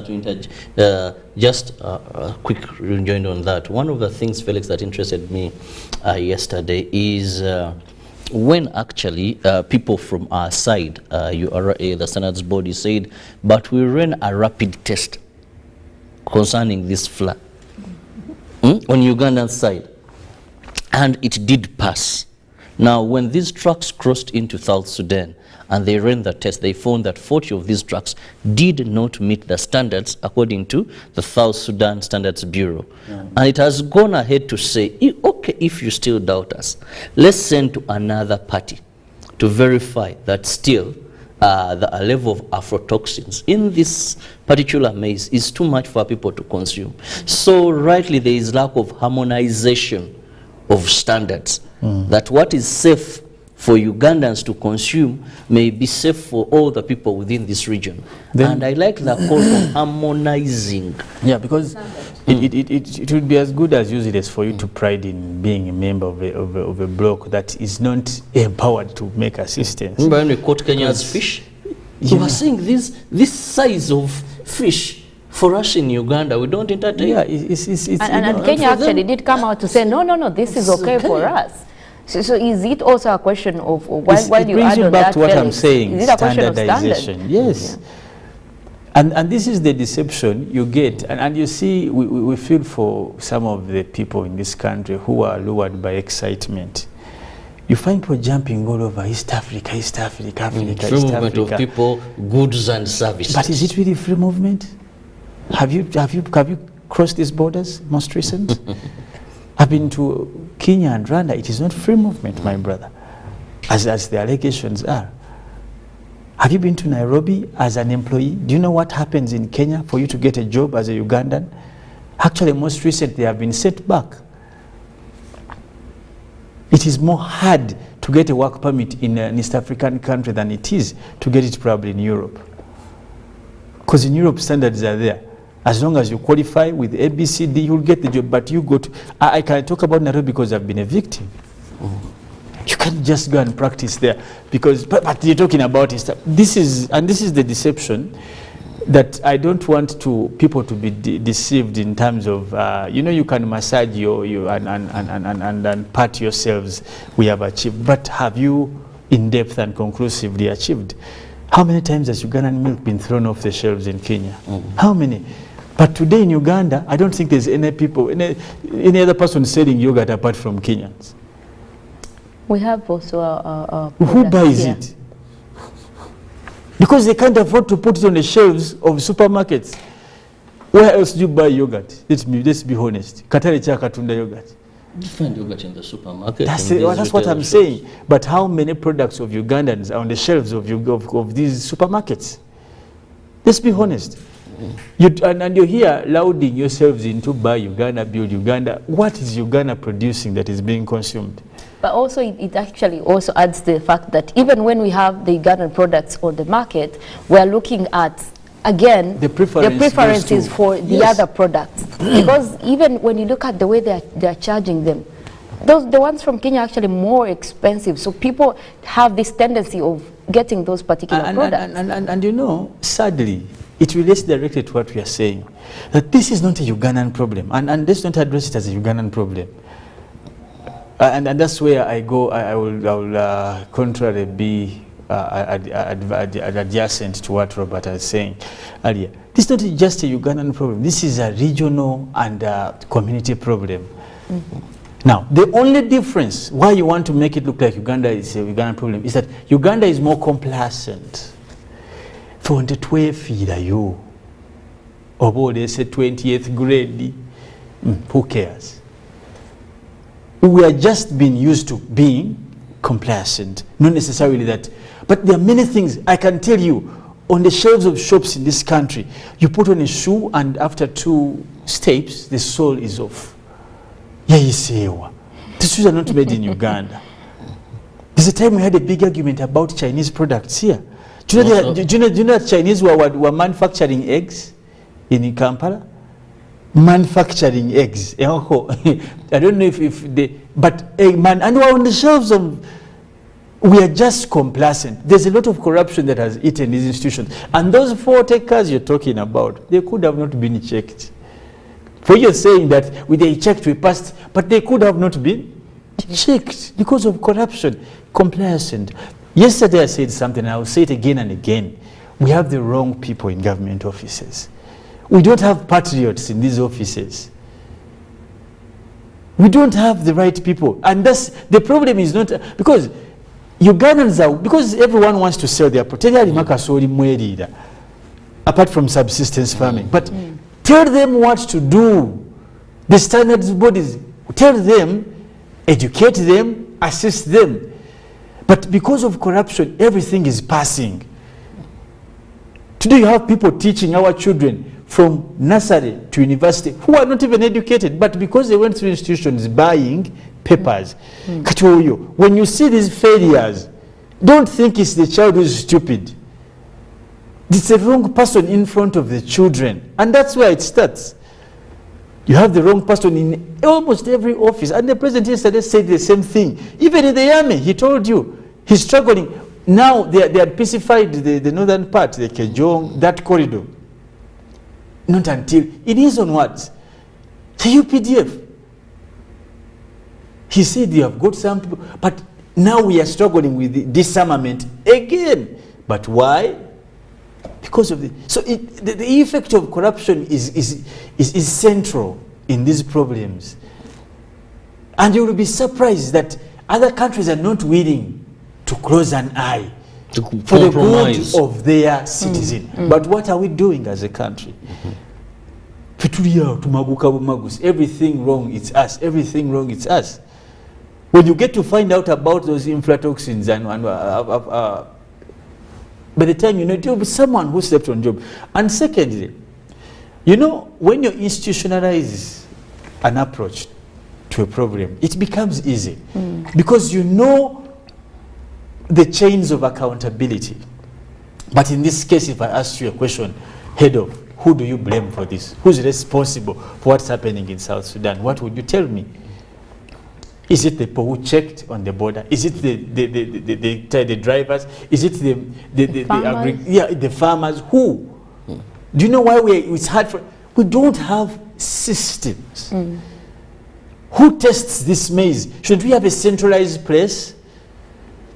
a quick rejoinder on that. One of the things, Felix, that interested me yesterday is when actually people from our side, URA, the standards body, said, but we ran a rapid test concerning this flag on Ugandan side, and it did pass. Now, when these trucks crossed into South Sudan and they ran the test, they found that 40 of these trucks did not meet the standards according to the South Sudan Standards Bureau. And it has gone ahead to say, okay, if you still doubt us, let's send to another party to verify that still the level of aflatoxins in this particular maize is too much for people to consume. So rightly, there is lack of harmonization of standards, that what is safe for Ugandans to consume may be safe for all the people within this region. And I like the call for harmonizing. Yeah, because it would be as good as useless for you to pride in being a member of a bloc that is not empowered to make assistance. Remember when we caught Kenya's fish? You were saying this size of fish for us in Uganda, we don't entertain. Yeah, and Kenya actually did come out to say, no, this is okay for us. So is it also a question of while you add on back that, to what I'm saying, is it a question of standardization? standard? Yes. Yeah. And this is the deception you get. And you see, we feel for some of the people in this country who are lured by excitement. You find people jumping all over East Africa, East Africa, Africa, free East movement Africa. of people, goods and services. But is it really free movement? Have you crossed these borders most recent? I've been to Kenya and Rwanda. It is not free movement, my brother, as the allegations are. Have you been to Nairobi as an employee? Do you know what happens in Kenya for you to get a job as a Ugandan? Actually, most recently, they have been sent back. It is more hard to get a work permit in an East African country than it is to get it probably in Europe. Because in Europe, standards are there. As long as you qualify with ABCD, you'll get the job. But you go to, I can talk about Nairobi because I've been a victim. You can't just go and practice there because, but you're talking about it. This is the deception that I don't want people to be deceived in terms of, you can massage you and pat yourselves, we have achieved. But have you in depth and conclusively achieved? How many times has Ugandan milk been thrown off the shelves in Kenya? How many? But today in Uganda, I don't think there's any people, any other person selling yogurt apart from Kenyans. We have also who buys it? Because they can't afford to put it on the shelves of supermarkets. Where else do you buy yogurt? Let's be honest. Katale Chakatunda yogurt. You find yogurt in the supermarket. That's what I'm saying. But how many products of Ugandans are on the shelves of these supermarkets? Let's be honest. And you're here lauding yourselves into buy Uganda, build Uganda. What is Uganda producing that is being consumed? But also, it actually also adds the fact that even when we have the Ugandan products on the market, we are looking at, again, the preferences for the other products. Because even when you look at the way they're charging them, the ones from Kenya are actually more expensive. So people have this tendency of getting those particular products. And you know, sadly, it relates directly to what we are saying, that this is not a Ugandan problem. And let's not address it as a Ugandan problem. And that's where I go, I will contrary be adjacent to what Robert was saying earlier. This is not just a Ugandan problem. This is a regional and community problem. Now, the only difference why you want to make it look like Uganda is a Ugandan problem is that Uganda is more complacent. For the 12th year, or they say 20th grade, who cares? We are just being used to being complacent, not necessarily that. But there are many things I can tell you on the shelves of shops in this country. You put on a shoe, and after 2 steps, the sole is off. The shoes are not made in Uganda. There's a time we had a big argument about Chinese products here. Do you know that Chinese were manufacturing eggs in Kampala? Manufacturing eggs. I don't know if they, but and we're on the shelves of, we are just complacent. There's a lot of corruption that has eaten these institutions. And those 4 takers you're talking about, they could have not been checked. For you're saying that they checked, we passed, but they could have not been checked because of corruption. Complacent. Yesterday I said something, and I will say it again and again. We have the wrong people in government offices. We don't have patriots in these offices. We don't have the right people. And that's the problem. Is not because Ugandans are, because everyone wants to sell their protein, apart from subsistence farming. But tell them what to do. The standards bodies, tell them, educate them, assist them. But because of corruption, everything is passing. Today you have people teaching our children from nursery to university who are not even educated, but because they went through institutions buying papers. When you see these failures, don't think it's the child who's stupid. It's the wrong person in front of the children, and that's where it starts. You have the wrong person in almost every office, and the president yesterday said the same thing. Even in the army, he told you he's struggling. Now they had pacified the northern part, the Kejong, that corridor. Not until it is on what? The UPDF. He said you have got some people, but now we are struggling with the disarmament again. But why? Because of the the effect of corruption is central in these problems. And you will be surprised that other countries are not willing to close an eye for the good of their citizen. But what are we doing as a country? Everything wrong, it's us. Everything wrong, it's us. When you get to find out about those inflatoxins by the time you know, you'll be someone who slept on job. And secondly, you know, when you institutionalize an approach to a problem, it becomes easy because you know the chains of accountability. But in this case, if I ask you a question, head of, who do you blame for this? Who's responsible for what's happening in South Sudan? What would you tell me? Is it the people who checked on the border? Is it the drivers? Is it the farmers? The farmers? Who? Do you know why it's hard for? We don't have systems. Who tests this maize? Should we have a centralized place?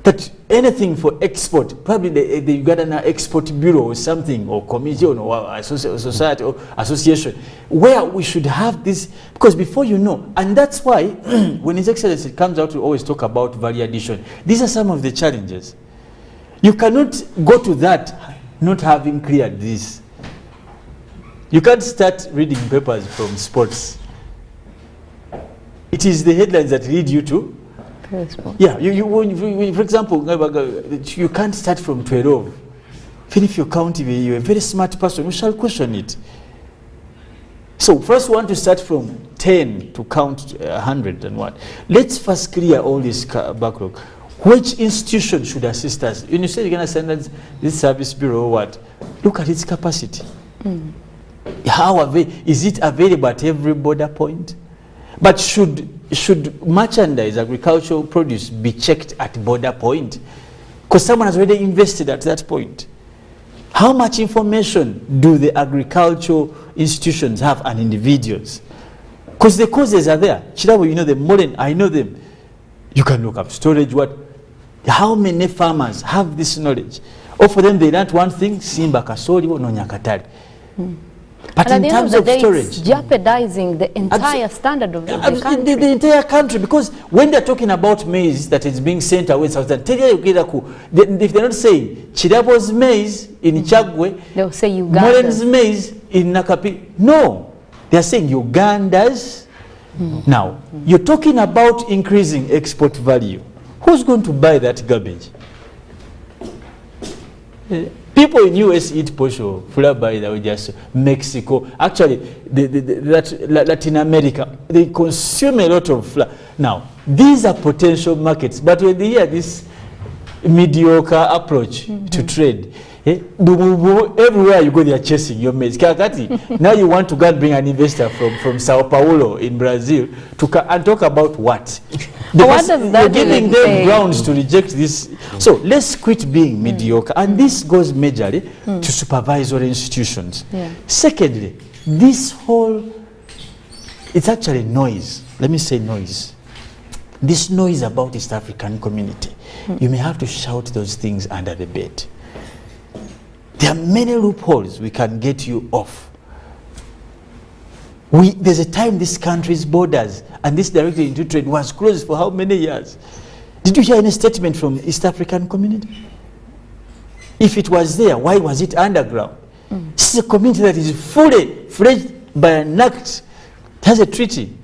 that anything for export, probably the Ugandan Export Bureau or something, or commission or society or association, where we should have this, because before you know, and that's why when His Excellency comes out to always talk about value addition, these are some of the challenges. You cannot go to that not having cleared this. You can't start reading papers from sports. It is the headlines that lead you to. Yeah, for example, you can't start from 12. Even if you count, you're a very smart person, we shall question it. So first we want to start from 10 to count 100 and what. Let's first clear all this backlog. Which institution should assist us? When you say you're going to send us this service bureau or what, look at its capacity. Is it available at every border point? But should merchandise, agricultural produce be checked at border point? Because someone has already invested at that point. How much information do the agricultural institutions have and individuals? Because the causes are there. Kirabo, you know them. Mollen, I know them. You can look up storage. How many farmers have this knowledge? Or for them, they learned one thing: Simba Kasori or Nonyakatari. But in terms of storage, it's jeopardizing the entire standard of the country. The entire country, because when they're talking about maize that is being sent away, if they're not saying Kirabo's maize in Chagwe, they'll say Uganda. Mollen's maize in Nakapi. No, they're saying Uganda's. Now, you're talking about increasing export value. Who's going to buy that garbage? People in US eat posho, Fulabari, just Mexico. Actually, Latin America, they consume a lot of flour. Now, these are potential markets, but when they hear this mediocre approach to trade, everywhere you go, they are chasing your maize. Now you want to go and bring an investor from Sao Paulo in Brazil and talk about what? Because you're giving them grounds to reject this. So let's quit being mediocre. And this goes majorly to supervisory institutions. Secondly, this whole, it's actually noise. Let me say noise. This noise about East African community. You may have to shout those things under the bed. There are many loopholes we can get you off. There's a time this country's borders and this directly into trade was closed for how many years? Did you hear any statement from East African community? If it was there, why was it underground? This is a community that is fully fledged by an act. It has a treaty,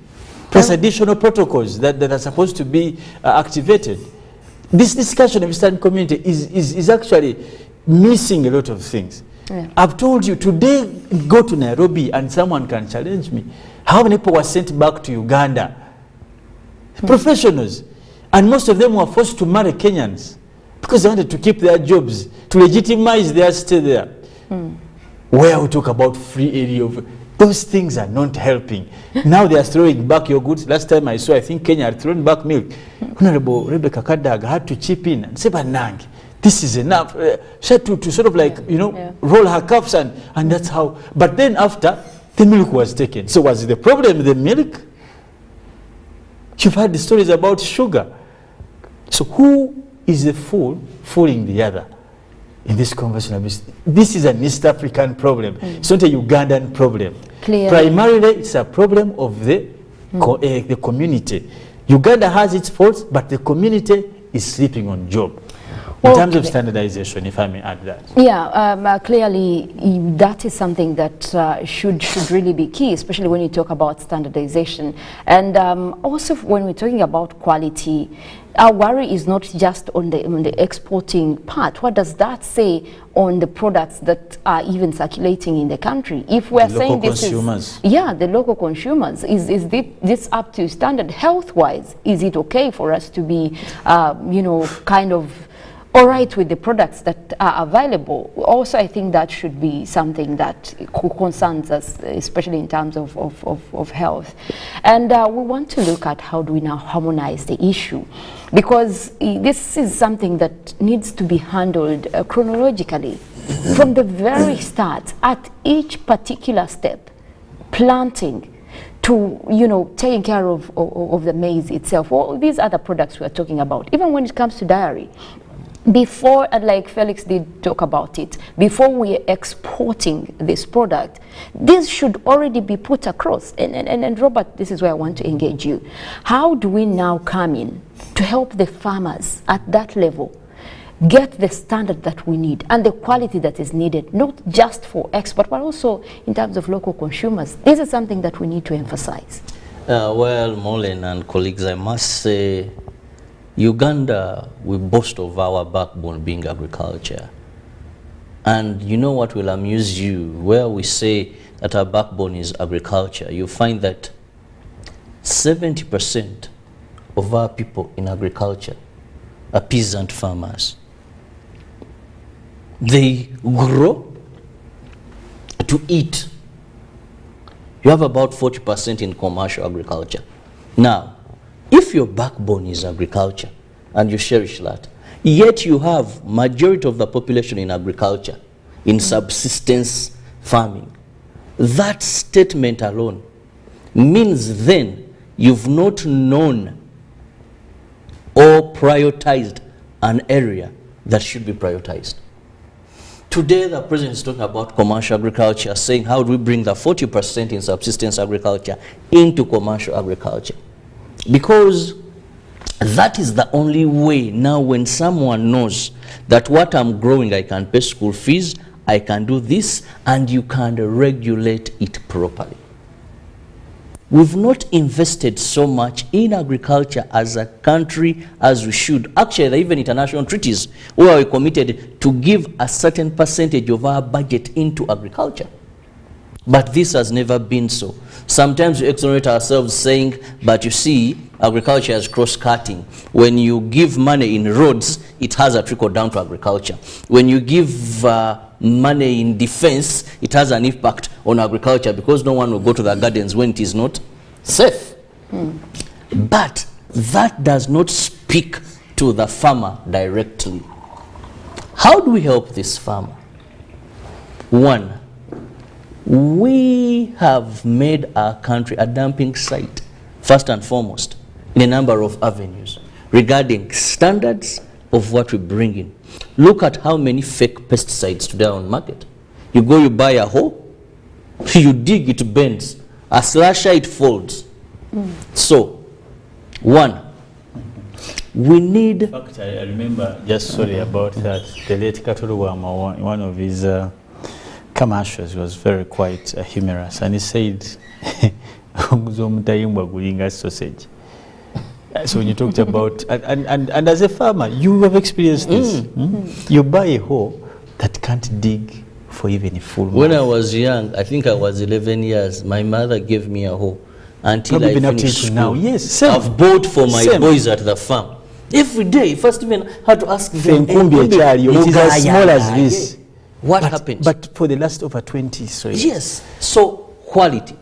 plus additional protocols that are supposed to be activated. This discussion of Eastern community is actually missing a lot of things. I've told you, today go to Nairobi and someone can challenge me. How many people were sent back to Uganda? Professionals. And most of them were forced to marry Kenyans because they wanted to keep their jobs, to legitimize their stay there. Where we talk about free area of, those things are not helping. Now they are throwing back your goods. Last time I saw, I think Kenya had thrown back milk. Honorable Rebecca Kadaga had to chip in and say, Banang, this is enough. She had to sort of like, roll her cups and that's how. But then after, the milk was taken. So was the problem the milk? You've heard the stories about sugar. So who is the fool fooling the other in this conversation? This is an East African problem. It's not a Ugandan problem. Clearly. Primarily, it's a problem of the community. Uganda has its faults, but the community is sleeping on job. In terms of standardization, if I may add that. Yeah, clearly that is something that should really be key, especially when you talk about standardization. And also when we're talking about quality, our worry is not just on the exporting part. What does that say on the products that are even circulating in the country? If we're saying this is, the local consumers, is this up to standard health-wise? Is it okay for us to be, kind of all right with the products that are available? Also, I think that should be something that concerns us, especially in terms of health. And we want to look at how do we now harmonize the issue, because this is something that needs to be handled chronologically from the very start, at each particular step, planting to, taking care of the maize itself, or these other products we are talking about, even when it comes to dairy. Before, and like Felix did talk about it, before we are exporting this product, this should already be put across. And Robert, this is where I want to engage you. How do we now come in to help the farmers at that level get the standard that we need and the quality that is needed, not just for export, but also in terms of local consumers? This is something that we need to emphasize. Well, Mollen and colleagues, I must say, Uganda, we boast of our backbone being agriculture. And you know what will amuse you? Where we say that our backbone is agriculture, you find that 70% of our people in agriculture are peasant farmers. They grow to eat. You have about 40% in commercial agriculture. Now, if your backbone is agriculture and you cherish that, yet you have majority of the population in agriculture, in subsistence farming, that statement alone means then you've not known or prioritized an area that should be prioritized. Today, the president is talking about commercial agriculture, saying how do we bring the 40% in subsistence agriculture into commercial agriculture? Because that is the only way now when someone knows that what I'm growing, I can pay school fees, I can do this, and you can regulate it properly. We've not invested so much in agriculture as a country as we should. Actually, there are even international treaties where we committed to give a certain percentage of our budget into agriculture. But this has never been so. Sometimes we exonerate ourselves saying, but you see, agriculture is cross-cutting. When you give money in roads, it has a trickle down to agriculture. When you give money in defense, it has an impact on agriculture because no one will go to the gardens when it is not safe. But that does not speak to the farmer directly. How do we help this farmer? One, we have made our country a dumping site, first and foremost, in a number of avenues regarding standards of what we bring in. Look at how many fake pesticides today are on market. You go, you buy a hole, you dig, it bends, a slasher, it folds. So, one, we need... In fact, I remember, just sorry about that, the late Katuru Wama, one of his commercials was very quite humorous, and he said, sausage. So when you talked about, and as a farmer, you have experienced this. You buy a hoe that can't dig for even a full month. When I was young, I think I was 11 years, my mother gave me a hoe until I finished school. Now. Yes, same. I've bought for my boys at the farm. Every day, first even had to ask them, it is as small as this. What happened? But for the last over 20 years. Yes. So quality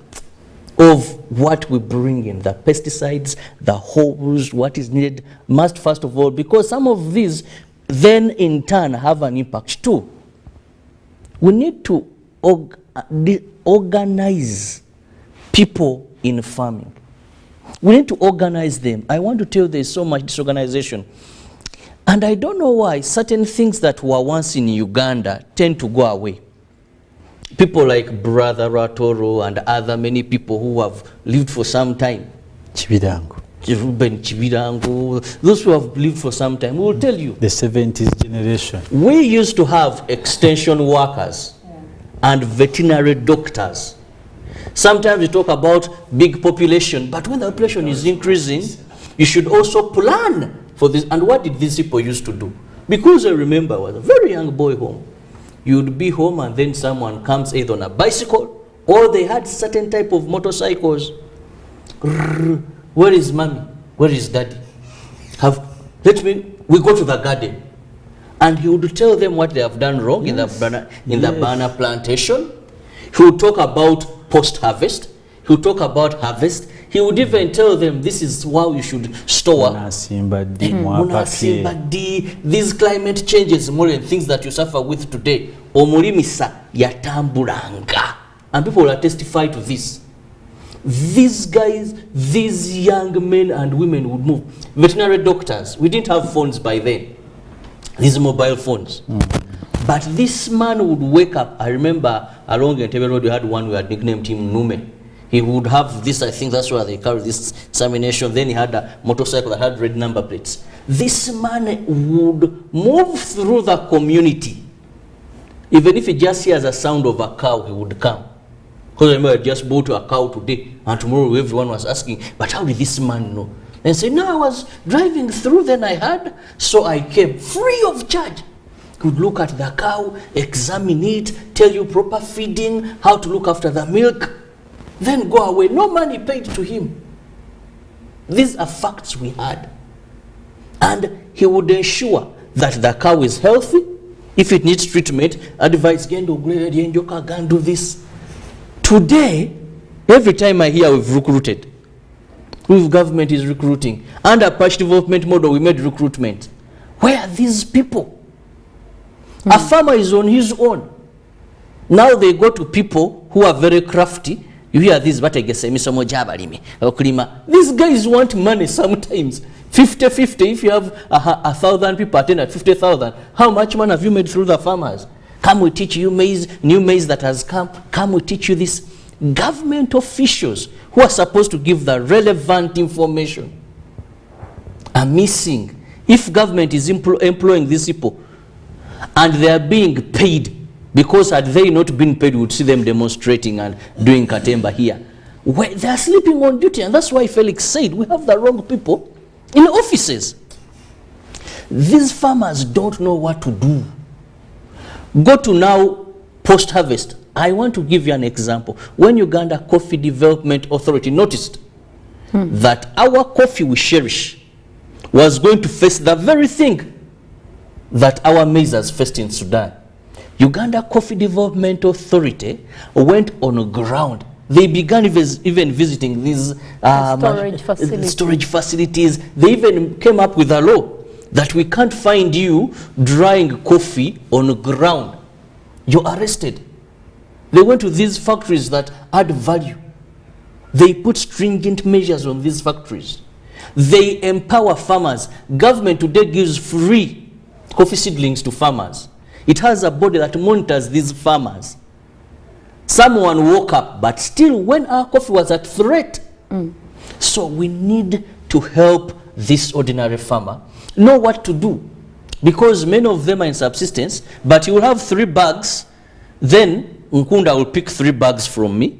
of what we bring in, the pesticides, the holes, what is needed, must first of all, because some of these then in turn have an impact too. We need to organize people in farming. We need to organize them. I want to tell you there's so much disorganization. And I don't know why certain things that were once in Uganda tend to go away. People like Brother Ratoro and other many people who have lived for some time. Chibidangu. Those who have lived for some time will tell you. The 70s generation. We used to have extension workers and veterinary doctors. Sometimes we talk about big population, but when the population is increasing, you should also plan for this. And what did these people used to do? Because I remember I was a very young boy home. You'd be home and then someone comes either on a bicycle or they had certain type of motorcycles. Where is mommy? Where is daddy? We go to the garden. And he would tell them what they have done wrong in the banana plantation. He would talk about post-harvest. He would talk about harvest. He would even tell them this is how you should store. These climate changes, more than things that you suffer with today. And people will testify to this. these guys, these young men and women would move. Veterinary doctors, we didn't have phones by then, these mobile phones. But this man would wake up. I remember along Entebbe Road, we had one, we had nicknamed him Nume. He would have this, I think that's why they carry this examination. Then he had a motorcycle that had red number plates. This man would move through the community. Even if he just hears a sound of a cow, he would come. Because I remember I just bought a cow today, and tomorrow everyone was asking, but how did this man know? And say, no, I was driving through, then I heard, so I came free of charge. Could look at the cow, examine it, tell you proper feeding, how to look after the milk, then go away. No money paid to him. These are facts we had. And he would ensure that the cow is healthy. If it needs treatment, advise, go and do this. Today, every time I hear we've recruited, government is recruiting. Under patch development model, we made recruitment. Where are these people? A farmer is on his own. Now they go to people who are very crafty. You hear this, but I guess these guys want money sometimes. 50-50, if you have 1,000 people attend at 50,000, how much money have you made through the farmers? Come, we teach you maize, new maize that has come. Come, we teach you this. Government officials who are supposed to give the relevant information are missing. If government is employing these people and they are being paid, because had they not been paid, we would see them demonstrating and doing katemba here. They are sleeping on duty, and that's why Felix said we have the wrong people in offices. These farmers don't know what to do. Go to now post-harvest. I want to give you an example. When Uganda Coffee Development Authority noticed that our coffee we cherish was going to face the very thing that our maize has faced in Sudan, Uganda Coffee Development Authority went on the ground. They began even visiting these storage facilities. They even came up with a law that we can't find you drying coffee on the ground. You're arrested. They went to these factories that add value. They put stringent measures on these factories. They empower farmers. Government today gives free coffee seedlings to farmers. It has a body that monitors these farmers. Someone woke up, but still when our coffee was at threat. So we need to help this ordinary farmer know what to do. Because many of them are in subsistence, but he will have 3 bags, then Nkunda will pick 3 bags from me,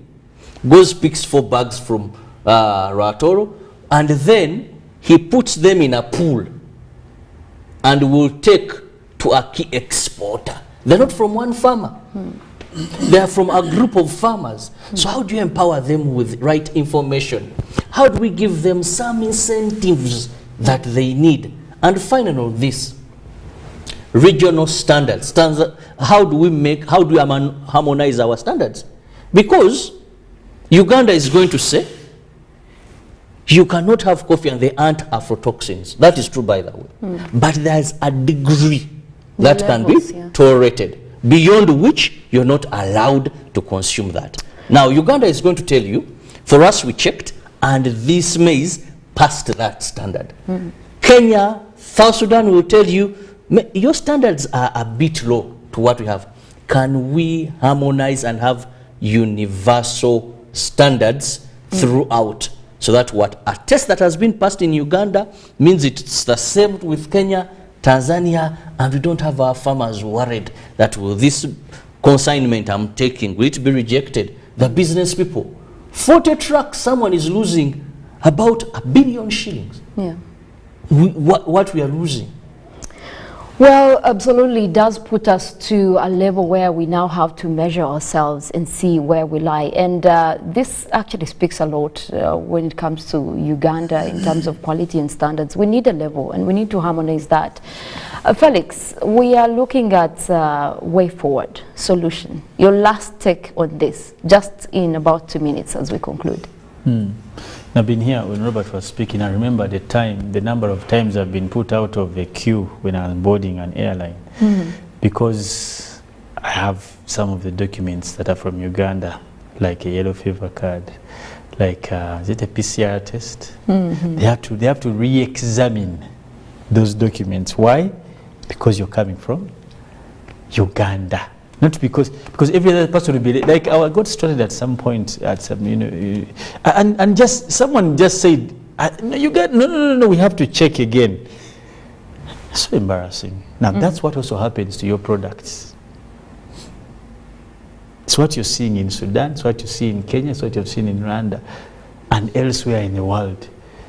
goes picks 4 bags from Ratoro, and then he puts them in a pool and will take to a key exporter. They're not from one farmer. They are from a group of farmers. So how do you empower them with right information? How do we give them some incentives that they need? And finally, this regional standards. How do we harmonize our standards? Because Uganda is going to say, you cannot have coffee and they aren't aflatoxins. That is true, by the way. But there's a degree that can be tolerated, beyond which you're not allowed to consume that. Now, Uganda is going to tell you, for us we checked, and this maize passed that standard. Kenya, South Sudan will tell you, your standards are a bit low to what we have. Can we harmonize and have universal standards throughout? So that what a test that has been passed in Uganda means it's the same with Kenya, Tanzania, and we don't have our farmers worried that will this consignment I'm taking, will it be rejected? The business people, 40 trucks, someone is losing about 1 billion shillings. What we are losing. Well, absolutely, it does put us to a level where we now have to measure ourselves and see where we lie. And this actually speaks a lot when it comes to Uganda in terms of quality and standards. We need a level and we need to harmonize that. Felix, we are looking at way forward, solution. Your last take on this, just in about 2 minutes as we conclude. I've been here when Robert was speaking. I remember the number of times I've been put out of a queue when I was boarding an airline because I have some of the documents that are from Uganda, like a yellow fever card, like is it a PCR test? They have to re-examine those documents. Why? Because you're coming from Uganda. Not because every other person will be like, I got started at some point at some, and just someone just said, no, we have to check again. So embarrassing. Now that's what also happens to your products. It's what you're seeing in Sudan, it's what you see in Kenya, it's what you've seen in Rwanda and elsewhere in the world.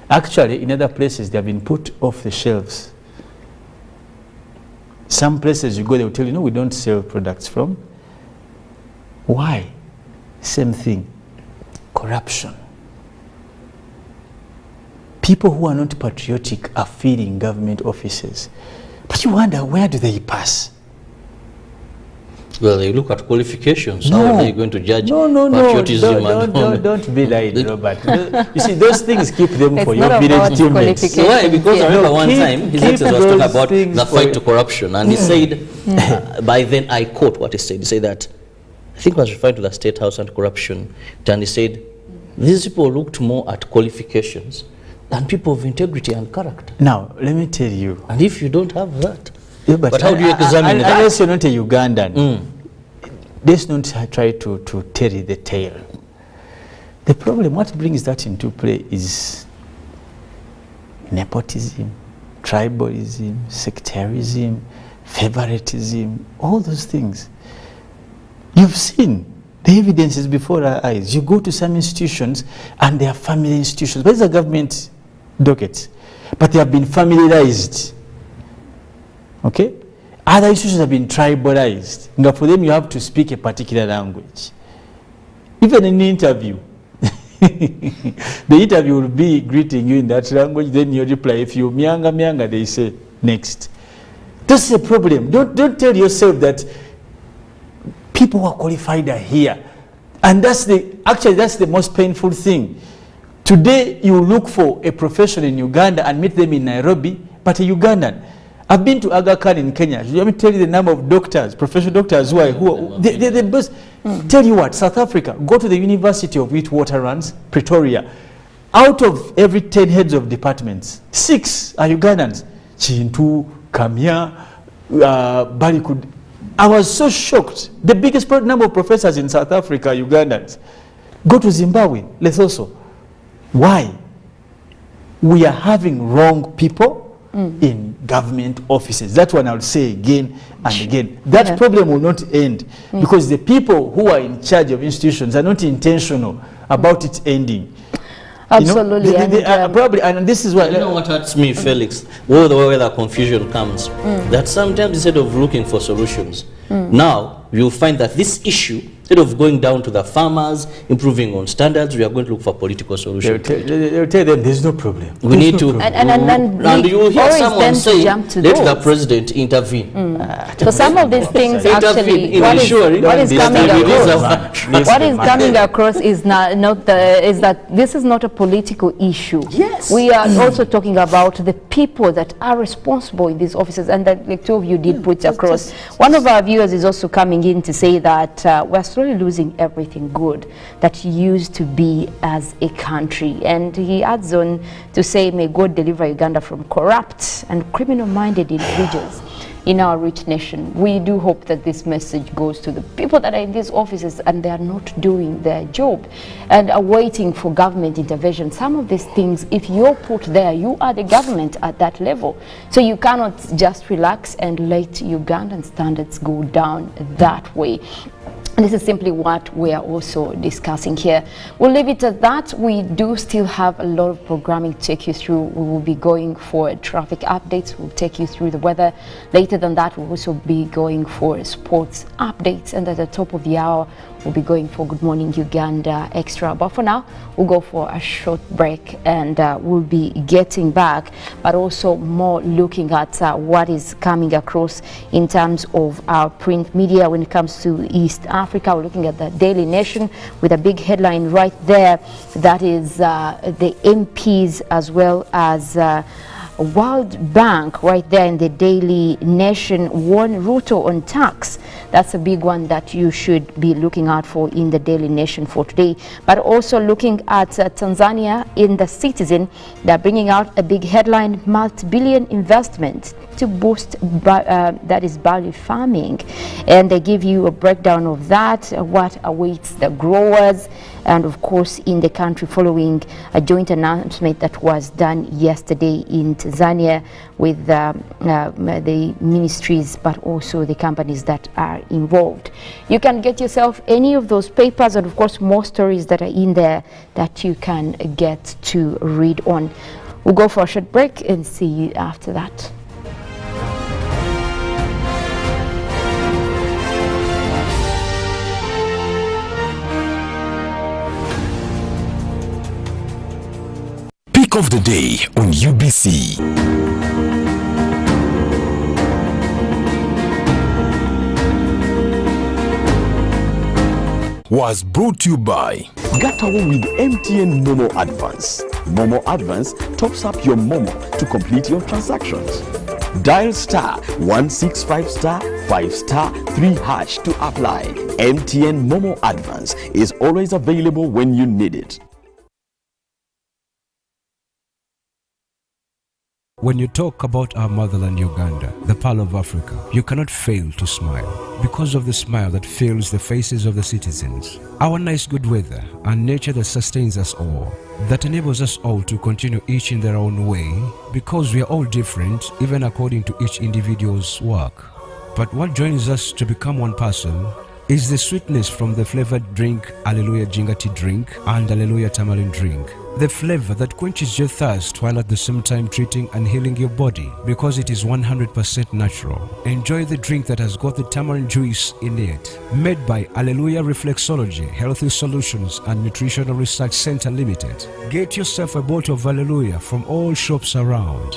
Actually, in other places, they have been put off the shelves. Some places you go, they will tell you, no, we don't sell products from. Why? Same thing. Corruption. People who are not patriotic are filling government offices. But you wonder, where do they pass? Well, they look at qualifications. No. How are they going to judge No, patriotism? don't be lied, Robert. You see, those things keep them for your village teammates. Why? Because I remember one time his Excellency was talking about the fight to corruption, and he said, by then I quote what he said. He said that, I think he was referring to the State House and corruption, and he said, these people looked more at qualifications than people of integrity and character. Now, let me tell you. And if you don't have that, yeah, but how do you examine that? Unless you're not a Ugandan, let's not try to tell the tale. The problem, what brings that into play is nepotism, tribalism, sectarism, favoritism, all those things. You've seen the evidence is before our eyes. You go to some institutions and they are family institutions. But these are government dockets. But they have been familiarized. Okay? Other institutions have been tribalized. Now for them you have to speak a particular language. Even in an interview, the interview will be greeting you in that language, then you reply. If you mianga, they say next. This is a problem. Don't tell yourself that people who are qualified are here. And that's the most painful thing. Today you look for a profession in Uganda and meet them in Nairobi, but a Ugandan. I've been to Aga Khan in Kenya. Let me tell you the number of doctors, professional doctors who are the best. Tell you what, South Africa, go to the University of Witwatersrand, Pretoria. Out of every 10 heads of departments, 6 are Ugandans. Chintu, Kamya, Balikud. I was so shocked. The biggest number of professors in South Africa are Ugandans. Go to Zimbabwe, Lesotho. Why? We are having wrong people in government offices. That's what I'll say again and again. That problem will not end because the people who are in charge of institutions are not intentional about it ending. Absolutely. Probably, and this is why. You know what hurts me, Felix? Where the confusion comes, that sometimes instead of looking for solutions, now you'll find that this issue, instead of going down to the farmers, improving on standards, we are going to look for political solutions. They'll tell them there's no problem. We need to. And you will hear someone say, let the president intervene. So some of these things actually, what is coming across is is that this is not a political issue. Yes. We are also talking about the people that are responsible in these offices, and that the two of you did put across. One of our viewers is also coming in to say that we're slowly losing everything good that used to be as a country. And he adds on to say, may God deliver Uganda from corrupt and criminal-minded individuals in our rich nation. We do hope that this message goes to the people that are in these offices and they are not doing their job and are waiting for government intervention. Some of these things, if you're put there, you are the government at that level. So you cannot just relax and let Ugandan standards go down that way. And this is simply what we are also discussing here. We'll leave it at that. We do still have a lot of programming to take you through. We will be going for traffic updates. We'll take you through the weather. Later than that, we'll also be going for sports updates. And at the top of the hour, we'll be going for Good Morning Uganda Extra. But for now, we'll go for a short break and we'll be getting back, but also more looking at what is coming across in terms of our print media when it comes to East Africa. We're looking at the Daily Nation with a big headline right there. That is the MPs as well as World Bank right there in the Daily Nation warned Ruto on tax. That's a big one that you should be looking out for in the Daily Nation for today. But also looking at Tanzania in the Citizen, they're bringing out a big headline: multi-billion investment to boost that is barley farming, and they give you a breakdown of that, what awaits the growers, and of course in the country following a joint announcement that was done yesterday in Tanzania with the ministries but also the companies that are involved. You can get yourself any of those papers, and of course more stories that are in there that you can get to read on. We'll go for a short break and see you after that. Pick of the day on UBC. Was brought to you by Get away with MTN Momo Advance. Momo Advance tops up your Momo to complete your transactions. Dial star 165 star 5 star 3 hash to apply. MTN Momo Advance is always available when you need it. When you talk about our motherland Uganda, the pearl of Africa, you cannot fail to smile because of the smile that fills the faces of the citizens. Our nice good weather and nature that sustains us all, that enables us all to continue each in their own way, because we are all different even according to each individual's work. But what joins us to become one person is the sweetness from the flavored drink Hallelujah Jingati drink and Hallelujah Tamarind drink. The flavor that quenches your thirst while at the same time treating and healing your body, because it is 100% natural. Enjoy the drink that has got the tamarind juice in it. Made by Hallelujah Reflexology, Healthy Solutions and Nutritional Research Center Limited. Get yourself a bottle of Hallelujah from all shops around.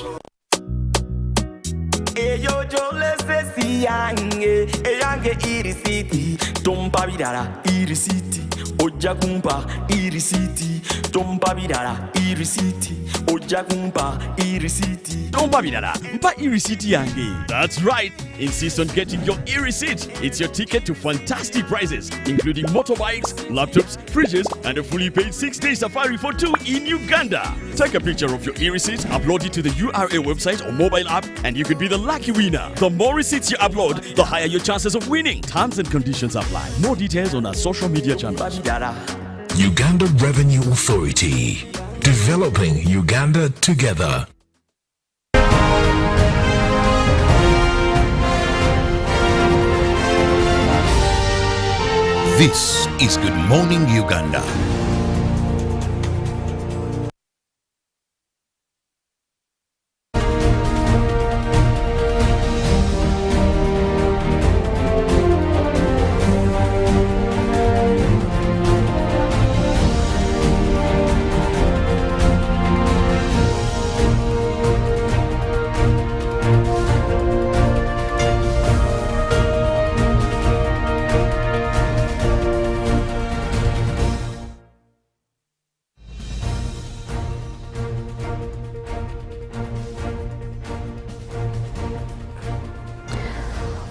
Ojja kumpa irisiti tompa birala irisiti ojja kumpa irisiti tompa birala mpa irisiti yange. That's right, insist on getting your e-receipt. It's your ticket to fantastic prizes including motorbikes, laptops, fridges and a fully paid 6-day safari for 2 in Uganda. Take a picture of your e-receipt, upload it to the URA website or mobile app and you could be the lucky winner. The more receipts you upload, the higher your chances of winning. Terms and conditions apply. More details on our social media channels. Uganda Revenue Authority, developing Uganda together. This is Good Morning Uganda.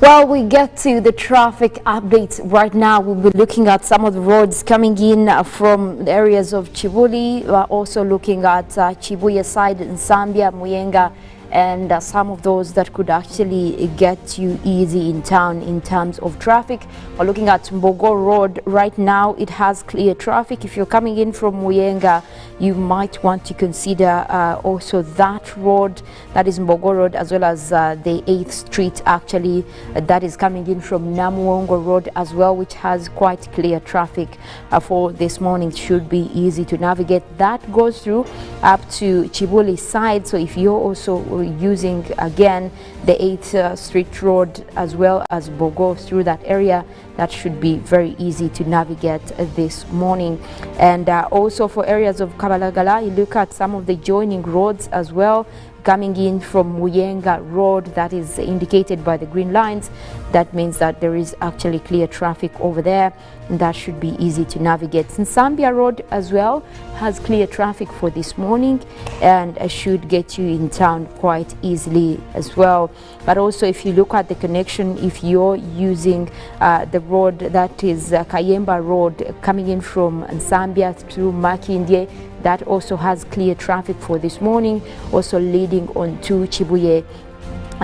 Well, we get to the traffic updates right now. We'll be looking at some of the roads coming in from the areas of Chibuli. We're also looking at Chibuye side in Zambia, Muyenga, and some of those that could actually get you easy in town in terms of traffic. We're looking at Mbogo Road right now. It has clear traffic. If you're coming in from Muyenga, you might want to consider also that road, that is Mbogo Road, as well as the 8th Street actually, that is coming in from Namuongo Road as well, which has quite clear traffic for this morning. It should be easy to navigate. That goes through up to Chibuli side. So if you're also using again the 8th Street Road as well as Bogo through that area, that should be very easy to navigate this morning. And also for areas of Kabalagala, you look at some of the joining roads as well. coming in from Muyenga Road, that is indicated by the green lines, that means that there is actually clear traffic over there, and that should be easy to navigate. Nsambia Road as well has clear traffic for this morning, and should get you in town quite easily as well. But also, if you look at the connection, if you're using the road that is Kayemba Road coming in from Nsambia through Makindye, that also has clear traffic for this morning, also leading on to Chibuye.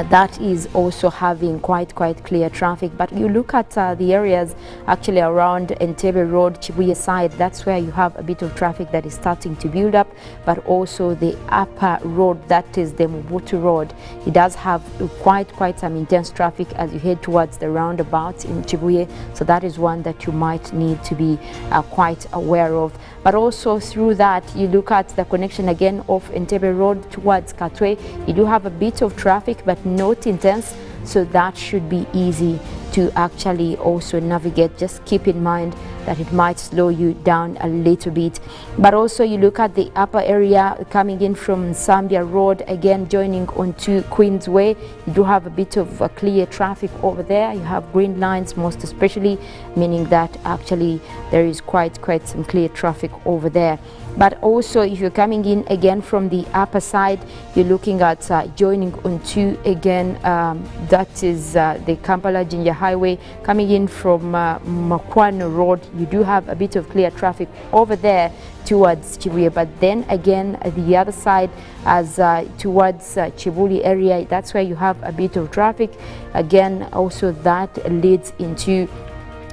That is also having quite clear traffic. But you look at the areas actually around Entebbe Road, Chibuye side, that's where you have a bit of traffic that is starting to build up. But also the upper road, that is the Mobutu Road, it does have quite some intense traffic as you head towards the roundabout in Chibuye. So that is one that you might need to be quite aware of. But also through that, you look at the connection again of Entebbe Road towards Katwe, you do have a bit of traffic, but not intense, so that should be easy to actually also navigate. Just keep in mind that it might slow you down a little bit. But also you look at the upper area coming in from Zambia Road, again joining onto Queensway, you do have a bit of clear traffic over there. You have green lines most especially, meaning that actually there is quite some clear traffic over there. But also if you're coming in again from the upper side, you're looking at joining onto again that is the Kampala Jinja Highway coming in from Makwano Road. You do have a bit of clear traffic over there towards Chibuye, but then again the other side as towards Chibuli area, that's where you have a bit of traffic. Again also that leads into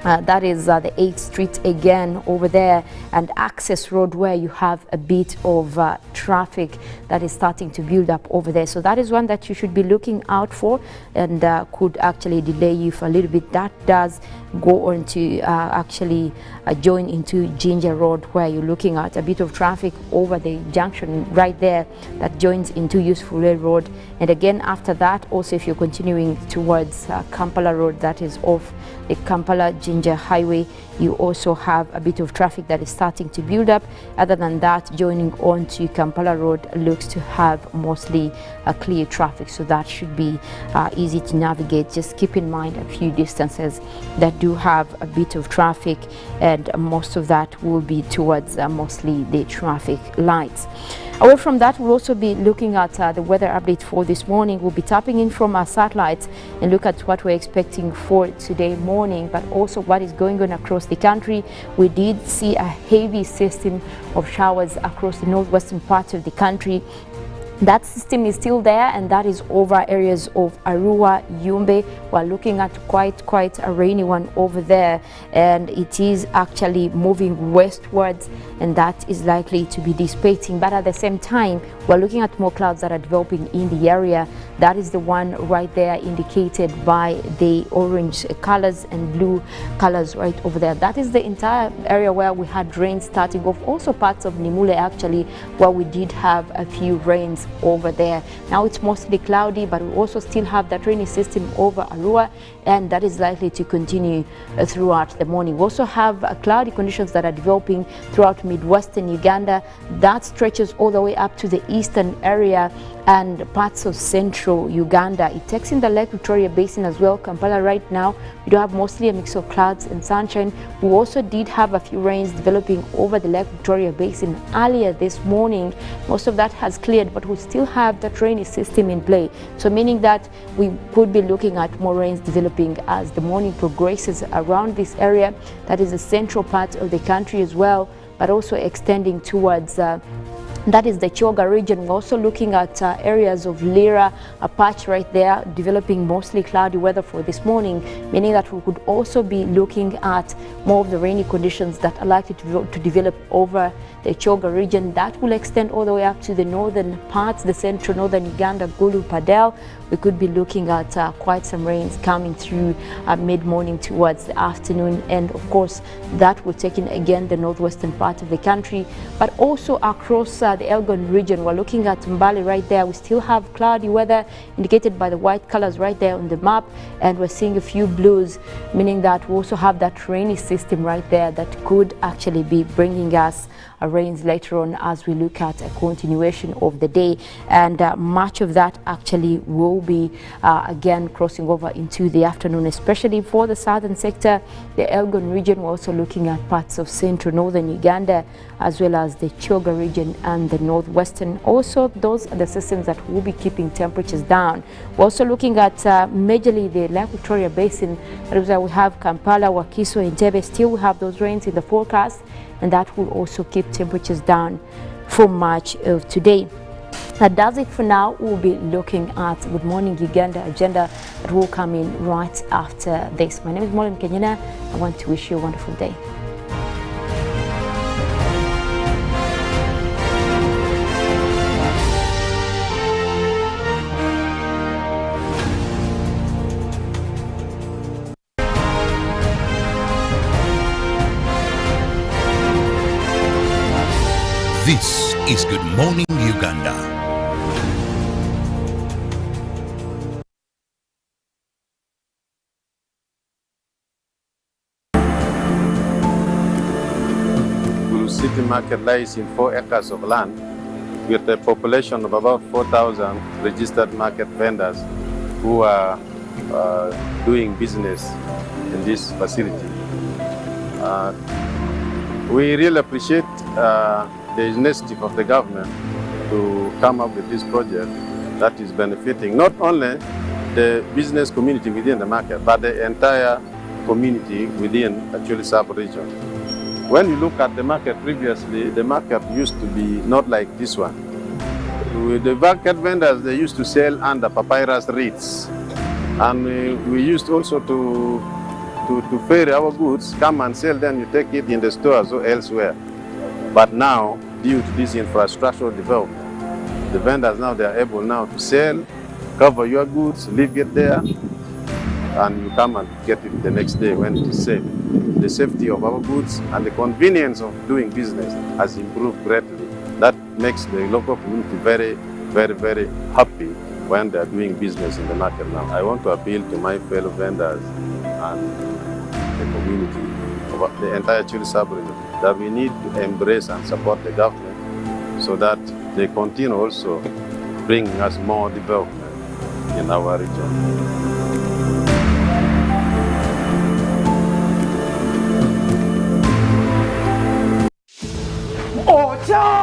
that is the 8th Street again over there, and Access Road, where you have a bit of traffic that is starting to build up over there. So that is one that you should be looking out for, and could actually delay you for a little bit. That does go on to actually join into Ginger Road, where you're looking at a bit of traffic over the junction right there that joins into Useful Road. And again after that, also if you're continuing towards Kampala Road, that is off the Kampala Jinja Highway, you also have a bit of traffic that is starting to build up. Other than that, joining on to Kampala Road looks to have mostly clear traffic, so that should be easy to navigate. Just keep in mind a few distances that do have a bit of traffic, and most of that will be towards mostly the traffic lights. Away from that, we'll also be looking at the weather update for this morning. We'll be tapping in from our satellites and look at what we're expecting for today morning, but also what is going on across the country. We did see a heavy system of showers across the northwestern part of the country. That system is still there, and that is over areas of Arua, Yumbe. We're looking at quite a rainy one over there, and it is actually moving westwards, and that is likely to be dissipating. But at the same time, we're looking at more clouds that are developing in the area. That is the one right there indicated by the orange colors and blue colors right over there. That is the entire area where we had rain starting off. Also parts of Nimule actually, where we did have a few rains over there. Now it's mostly cloudy, but we also still have that rainy system over Arua, and that is likely to continue throughout the morning. We also have cloudy conditions that are developing throughout midwestern Uganda. That stretches all the way up to the eastern area and parts of central Uganda. It takes in the Lake Victoria Basin as well. Kampala right now, we do have mostly a mix of clouds and sunshine. We also did have a few rains developing over the Lake Victoria Basin earlier this morning. Most of that has cleared, but we still have that rainy system in play. So meaning that we could be looking at more rains developing as the morning progresses around this area. That is the central part of the country as well, but also extending towards that is the Choga region. We're also looking at areas of Lira, a patch right there, developing mostly cloudy weather for this morning, meaning that we could also be looking at more of the rainy conditions that are likely to develop over the Choga region. That will extend all the way up to the northern parts, the central northern Uganda, Gulu, Padel. We could be looking at quite some rains coming through mid-morning towards the afternoon, and of course that will take in again the northwestern part of the country, but also across the Elgon region. We're looking at Mbale right there. We still have cloudy weather indicated by the white colors right there on the map, and we're seeing a few blues, meaning that we also have that rainy system right there that could actually be bringing us rains later on as we look at a continuation of the day, and much of that actually will be again crossing over into the afternoon, especially for the southern sector, the Elgon region. We're also looking at parts of central northern Uganda, as well as the Choga region and the northwestern. Also, those are the systems that will be keeping temperatures down. We're also looking at majorly the Lake Victoria Basin. That is why we have Kampala, Wakiso, and Entebbe. Still, we have those rains in the forecast, and that will also keep temperatures down for much of today. That does it for now. We'll be looking at Good Morning Uganda agenda that will come in right after this. My name is Mollen, Kenyena. I want to wish you a wonderful day. This is Good Morning Uganda. City market lies in 4 acres of land with a population of about 4,000 registered market vendors who are doing business in this facility. We really appreciate the initiative of the government to come up with this project that is benefiting not only the business community within the market, but the entire community within actually sub-region. When you look at the market previously, the market used to be not like this one. With the market vendors, they used to sell under papyrus reeds. And we used also to ferry our goods, come and sell them, you take it in the stores or elsewhere. But now, due to this infrastructural development, the vendors now, they are able now to sell, cover your goods, leave it there, and you come and get it the next day when it is safe. The safety of our goods and the convenience of doing business has improved greatly. That makes the local community very, very, very happy when they are doing business in the market now. I want to appeal to my fellow vendors and the community of the entire Chile sub-region that we need to embrace and support the government so that they continue also bringing us more development in our region.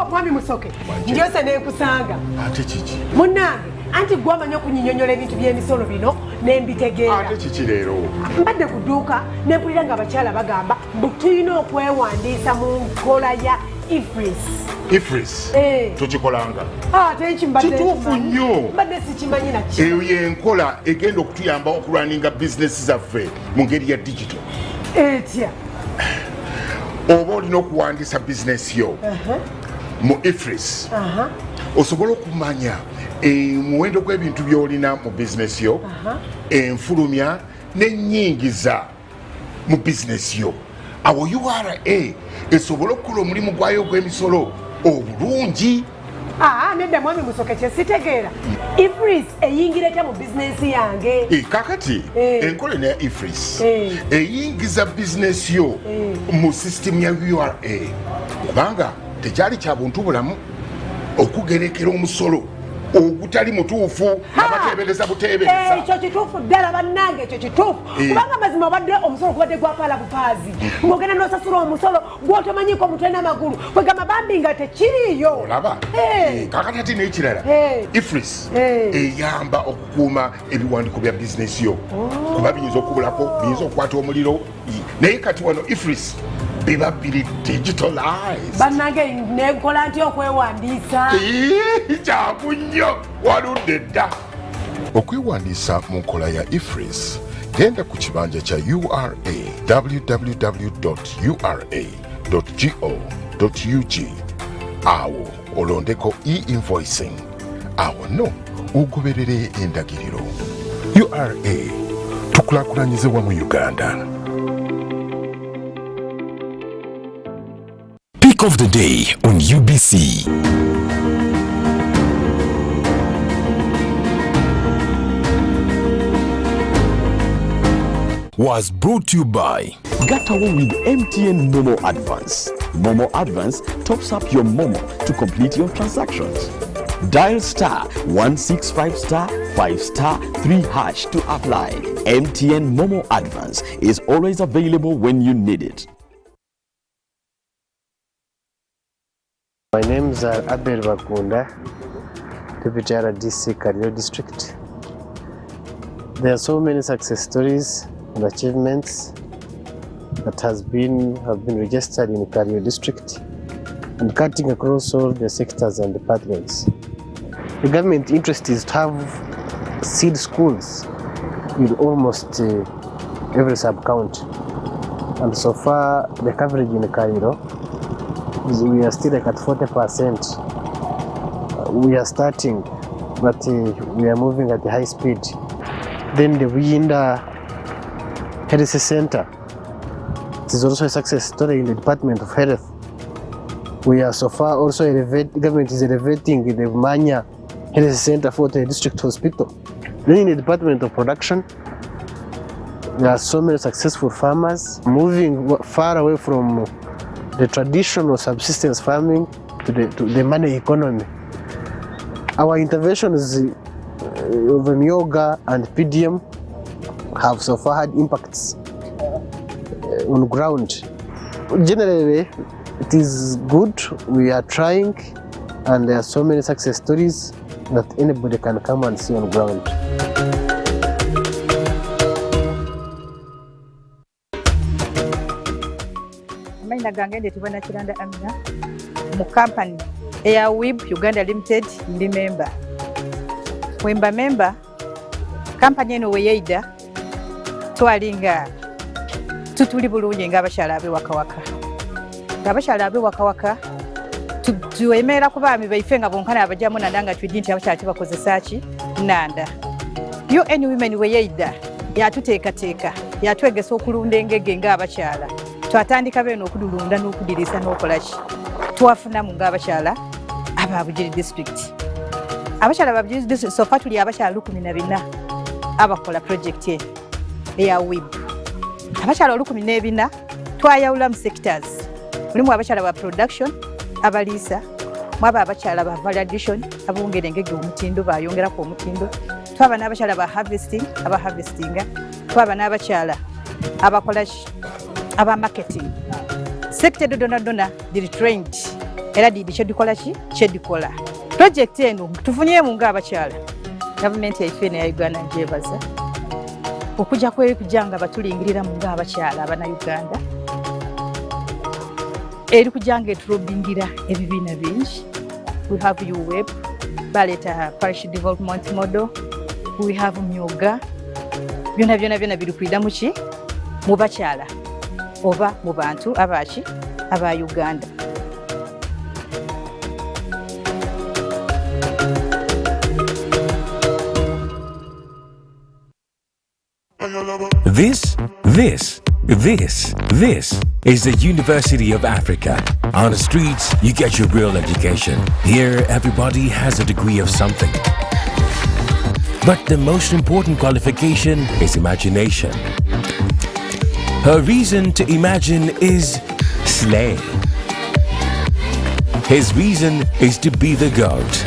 Mwami Musoke, njose nekusanga. Ate chichi. Munange, anti gwamanya kunyinyonyola ebintu by'emisolo bino nembitegeera. Ate chichi leero. Mbadde ku dduuka nempulira nga abakyala bagamba mbu tulina okwewandiisa mu nkola ya IFRIS. Tukikolanga. Ate ekimbadde kituufu nnyo. Mbadde sikimanyi na ki. Eyo y'enkola egenda okutuyamba okulwaninga bizinesi zaffe mu ngeri ya digital. Etya. Oba olina okuwandiisa bizinesi yo mu IFRIS, osobola okumanya omuwendo gw'ebintu by'olina mu bizinesi yo, enfulumya n'ennyingiza mu bizinesi yo. Awo URA esobola okukola omulimu gwayo ogw'emisolo obulungi. Nedda Mwami Musoke kye sitegeera. IFRIS eyingira etya mu bizinesi yange? Kakati enkola ne IFRIS eyingiza bizinesi yo mu sisitemu ya URA kubanga tekyali kya buntu bulamu okugerekera omusolo ogutali mutuufu abateebereza buteebereza. Ekyo kituufu ddala bannange, ekyo kituufu kubanga mazima obadde omusolo gubadde gwapaala bupaazi ng'ogenda n'osasula omusolo gw'otomanyiiko mutwe n'amagulu kwegamba bambi nga tekiriiyo. Olaba kakati ate n'ekirala IFRIS eyamba okukuuma ebiwandiiko bya bizinesi yo kuba biyinza okubulako, biyinza okukwata omuliro, naye kati wano IFRIS biba biri digitalized. Bannange nenkola ntya okwewandiisa? Kyangu nnyo, waludde dda. Okwewandiisa mu nkola ya IFRIS, genda ku kibanja kya URA www.ura.go.ug. Awo olondeko e-invoicing. Awo no ogoberere endagiriro. URA tukulaakulanyize wamu Uganda. Pick of the day on UBC. Was brought to you by Gatawo with MTN Momo Advance. Momo Advance tops up your Momo to complete your transactions. Dial star 165 star 5 star 3 hash to apply. MTN Momo Advance is always available when you need it. My name is Abel Bakunda, Deputy RDC Kario District. There are so many success stories and achievements that have been registered in Kario District and cutting across all the sectors and departments. The government interest is to have seed schools in almost every sub-county. And so far, the coverage in Cairo, we are still like at 40%. We are starting, but we are moving at a high speed. Then the Uganda Health Center, it is also a success story in the Department of Health. We are so far also the government is elevating the Manya Health Center for the district hospital. Then in the Department of Production, there are so many successful farmers moving far away from the traditional subsistence farming to the money economy. Our interventions of Myoga and PDM have so far had impacts on ground. Generally, it is good. We are trying, and there are so many success stories that anybody can come and see on ground. Amina gange ndetibona Kiranda Amina mu company Air Web Uganda Limited ndi member. Wemba member company eno weyeida twalinga tutuli bulungi ng'abakyala abe wakawaka. Ng'abakyala abe wakawaka tuemera ku baami baife nga bonkana abajamu nanda nga twidi nti abakyala tebakozesa ki nanda. UN Women weyeida yatuteekateeka yatwegesa okulunda engege ng'abakyala. Twatandika beno okudulunda n'okudirisa n'okolaki. Twafunamu ng'abakyala aba Bugiri district. Abakyala ba Bugiri district so far tuli abakyala 14 abakola project eya web. Abakyala 14 twayawula mu sectors. Mulimu abakyala ba production, abaliisa, mwaba abakyala ba validation, abongera engege omutindo bayongera ku omutindo. Twaba n'abakyala ba harvesting, aba harvestinga. Twaba n'abakyala abakola aba marketing. Sector dona diri trained. Era didi chedikola ki? Chedikola. Project eno tufunye mu ng'abakyala. Government yaife ne Uganda njebaza. Okuja kujanga batulingirira mu ng'abakyala abana Uganda. Eri kujanga eturobingira ebibiina bingi. We have UWeb, baleta parish development model. We have Myoga. Byona biri kwida muki mu bakyala oba mu bantu abaki aba Uganda. This is the University of Africa. On the streets, you get your real education. Here, everybody has a degree of something. But the most important qualification is imagination. Her reason to imagine is slay. His reason is to be the goat.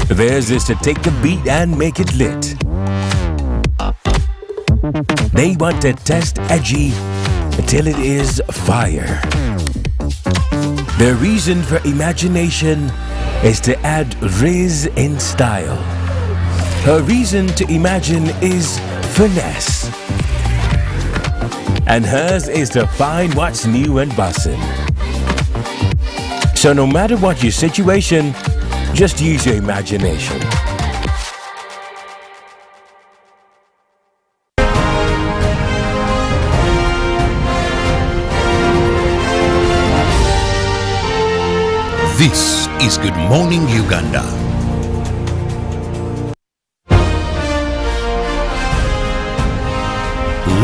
Theirs is to take the beat and make it lit. They want to test edgy till it is fire. Their reason for imagination is to add riz in style. Her reason to imagine is finesse. And hers is to find what's new and bussin'. So no matter what your situation, just use your imagination. This is Good Morning Uganda.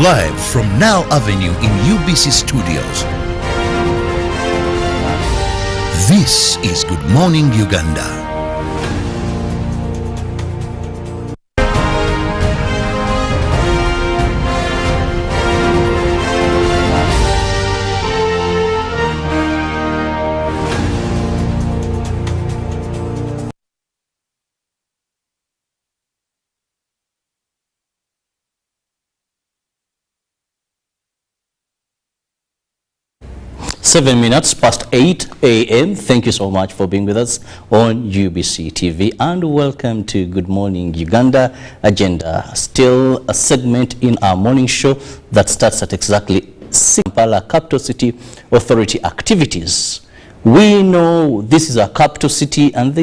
Live from Now Avenue in UBC Studios. This is Good Morning Uganda. 7 minutes past 8 a.m. Thank you so much for being with us on UBC TV, and welcome to Good Morning Uganda Agenda. Still a segment in our morning show that starts at exactly 6 Kampala Capital City Authority activities. We know this is a capital city and there is